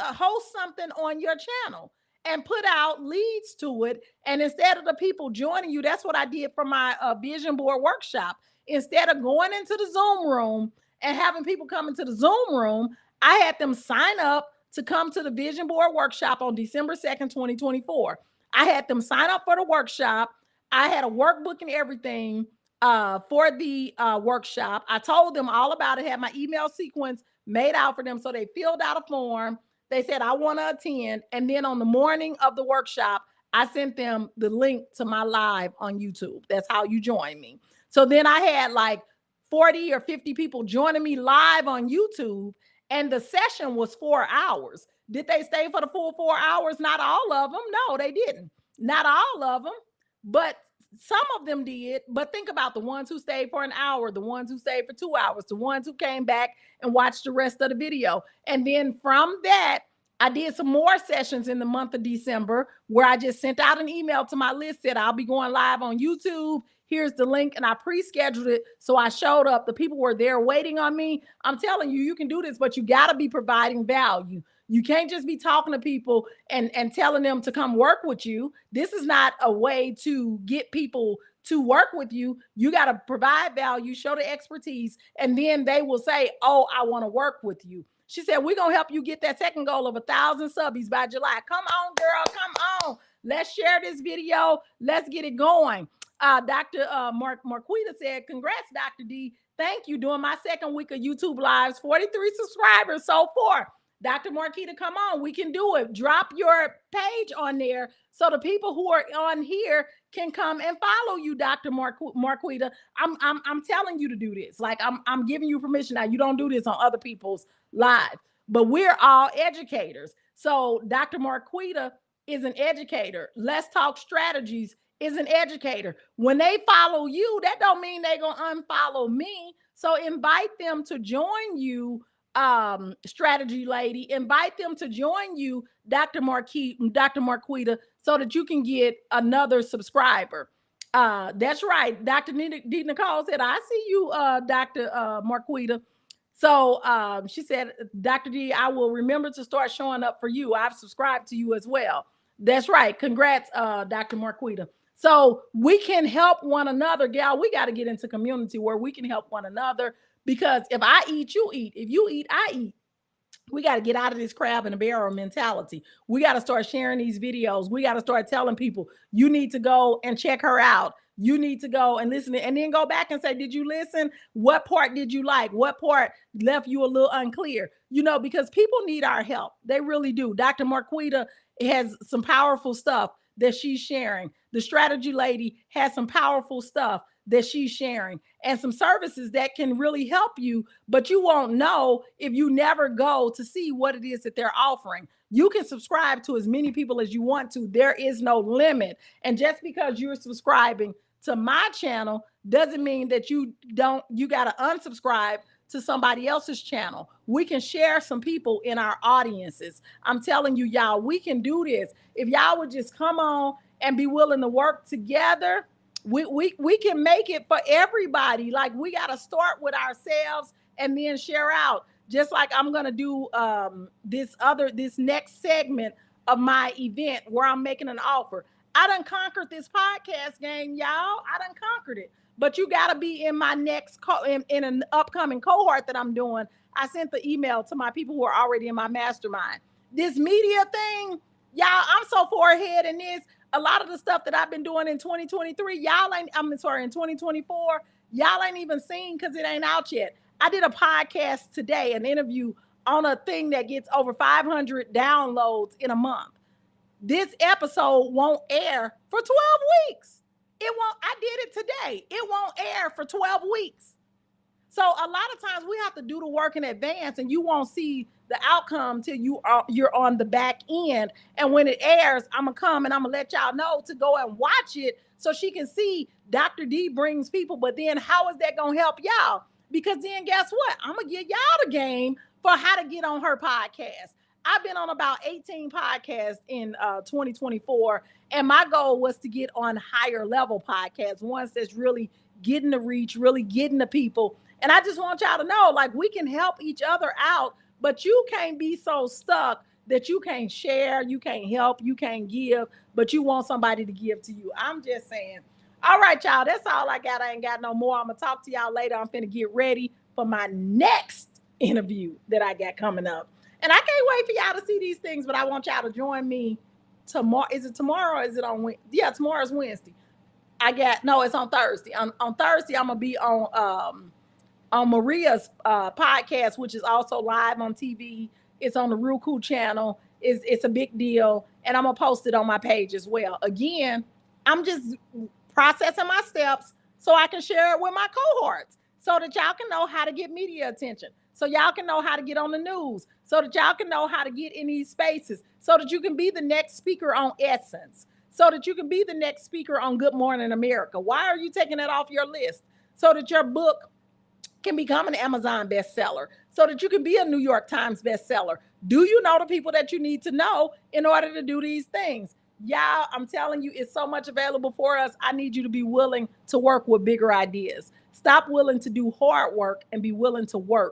something on your channel and put out leads to it. And instead of the people joining you, that's what I did for my vision board workshop. Instead of going into the Zoom room and having people come into the Zoom room, I had them sign up to come to the vision board workshop on December 2nd, 2024. I had them sign up for the workshop. I had a workbook and everything for the workshop. I told them all about it, had my email sequence made out for them. So they filled out a form. They said, I want to attend. And then on the morning of the workshop, I sent them the link to my live on YouTube. That's how you join me. So then I had like 40 or 50 people joining me live on YouTube. And the session was 4 hours. Did they stay for the full 4 hours? Not all of them. No, they didn't. Not all of them. But some of them did. But think about the ones who stayed for an hour, the ones who stayed for 2 hours, the ones who came back and watched the rest of the video. And then from that, I did some more sessions in the month of December where I just sent out an email to my list, said I'll be going live on YouTube. Here's the link. And I pre-scheduled it. So I showed up. The people were there waiting on me. I'm telling you, you can do this, but you got to be providing value. You can't just be talking to people and telling them to come work with you. This is not a way to get people to work with you. You got to provide value, show the expertise, and then they will say, oh, I want to work with you. She said, we're going to help you get that second goal of 1,000 subbies by July. Come on, girl. Come on. Let's share this video. Let's get it going. Dr. Marquita said, congrats, Dr. D. Thank you. Doing my second week of YouTube lives, 43 subscribers so far. Dr. Marquita, come on, we can do it. Drop your page on there so the people who are on here can come and follow you, Dr. Marquita. I'm telling you to do this. Like I'm giving you permission. Now, you don't do this on other people's live, but we're all educators. So Dr. Marquita is an educator. Let's Talk Strategies is an educator. When they follow you, that don't mean they're going to unfollow me. So invite them to join you, strategy lady. Invite them to join you, Dr. Marquita, so that you can get another subscriber. That's right. Dr. D. Nicole said, I see you, Dr. Marquita. So she said, Dr. D, I will remember to start showing up for you. I've subscribed to you as well. That's right. Congrats, Dr. Marquita. So we can help one another, gal. We got to get into community where we can help one another, because if I eat, you eat. If you eat, I eat. We got to get out of this crab in a barrel mentality. We got to start sharing these videos. We got to start telling people, you need to go and check her out. You need to go and listen and then go back and say, did you listen? What part did you like? What part left you a little unclear? You know, because people need our help. They really do. Dr. Marquita has some powerful stuff that she's sharing. The strategy lady has some powerful stuff that she's sharing and some services that can really help you, but you won't know if you never go to see what it is that they're offering. You can subscribe to as many people as you want to. There is no limit. And just because you're subscribing to my channel doesn't mean that you got to unsubscribe to somebody else's channel. We can share some people in our audiences. I'm telling you, y'all, we can do this. If y'all would just come on and be willing to work together, we can make it for everybody. Like, we got to start with ourselves and then share out. Just like I'm going to do this next segment of my event where I'm making an offer. I done conquered this podcast game, y'all. I done conquered it. But you got to be in my next in an upcoming cohort that I'm doing. I sent the email to my people who are already in my mastermind. This media thing, y'all, I'm so far ahead in this. A lot of the stuff that I've been doing in 2023, in 2024, y'all ain't even seen because it ain't out yet. I did a podcast today, an interview on a thing that gets over 500 downloads in a month. This episode won't air for 12 weeks. I did it today. It won't air for 12 weeks. So a lot of times we have to do the work in advance, and you won't see the outcome till you're on the back end. And when it airs, I'm gonna come and I'm gonna let y'all know to go and watch it so she can see Dr. D brings people. But then how is that gonna help y'all? Because then guess what? I'm gonna give y'all the game for how to get on her podcast. I've been on about 18 podcasts in 2024, and my goal was to get on higher level podcasts, ones that's really getting the reach, really getting the people. And I just want y'all to know, like, we can help each other out, but you can't be so stuck that you can't share, you can't help, you can't give, but you want somebody to give to you. I'm just saying. All right, y'all, that's all I got. I ain't got no more. I'm going to talk to y'all later. I'm finna get ready for my next interview that I got coming up. And I can't wait for y'all to see these things, but I want y'all to join me tomorrow. Is it tomorrow or is it on Wednesday? Yeah, tomorrow's Wednesday. It's on Thursday. On Thursday, I'm going to be on Maria's podcast, which is also live on TV. It's on the Real Cool channel. It's a big deal. And I'm going to post it on my page as well. Again, I'm just processing my steps so I can share it with my cohorts so that y'all can know how to get media attention, so y'all can know how to get on the news, so that y'all can know how to get in these spaces, so that you can be the next speaker on Essence, so that you can be the next speaker on Good Morning America. Why are you taking that off your list? So that your book can become an Amazon bestseller, so that you can be a New York Times bestseller. Do you know the people that you need to know in order to do these things? Y'all, I'm telling you, it's so much available for us. I need you to be willing to work with bigger ideas. Stop willing to do hard work and be willing to work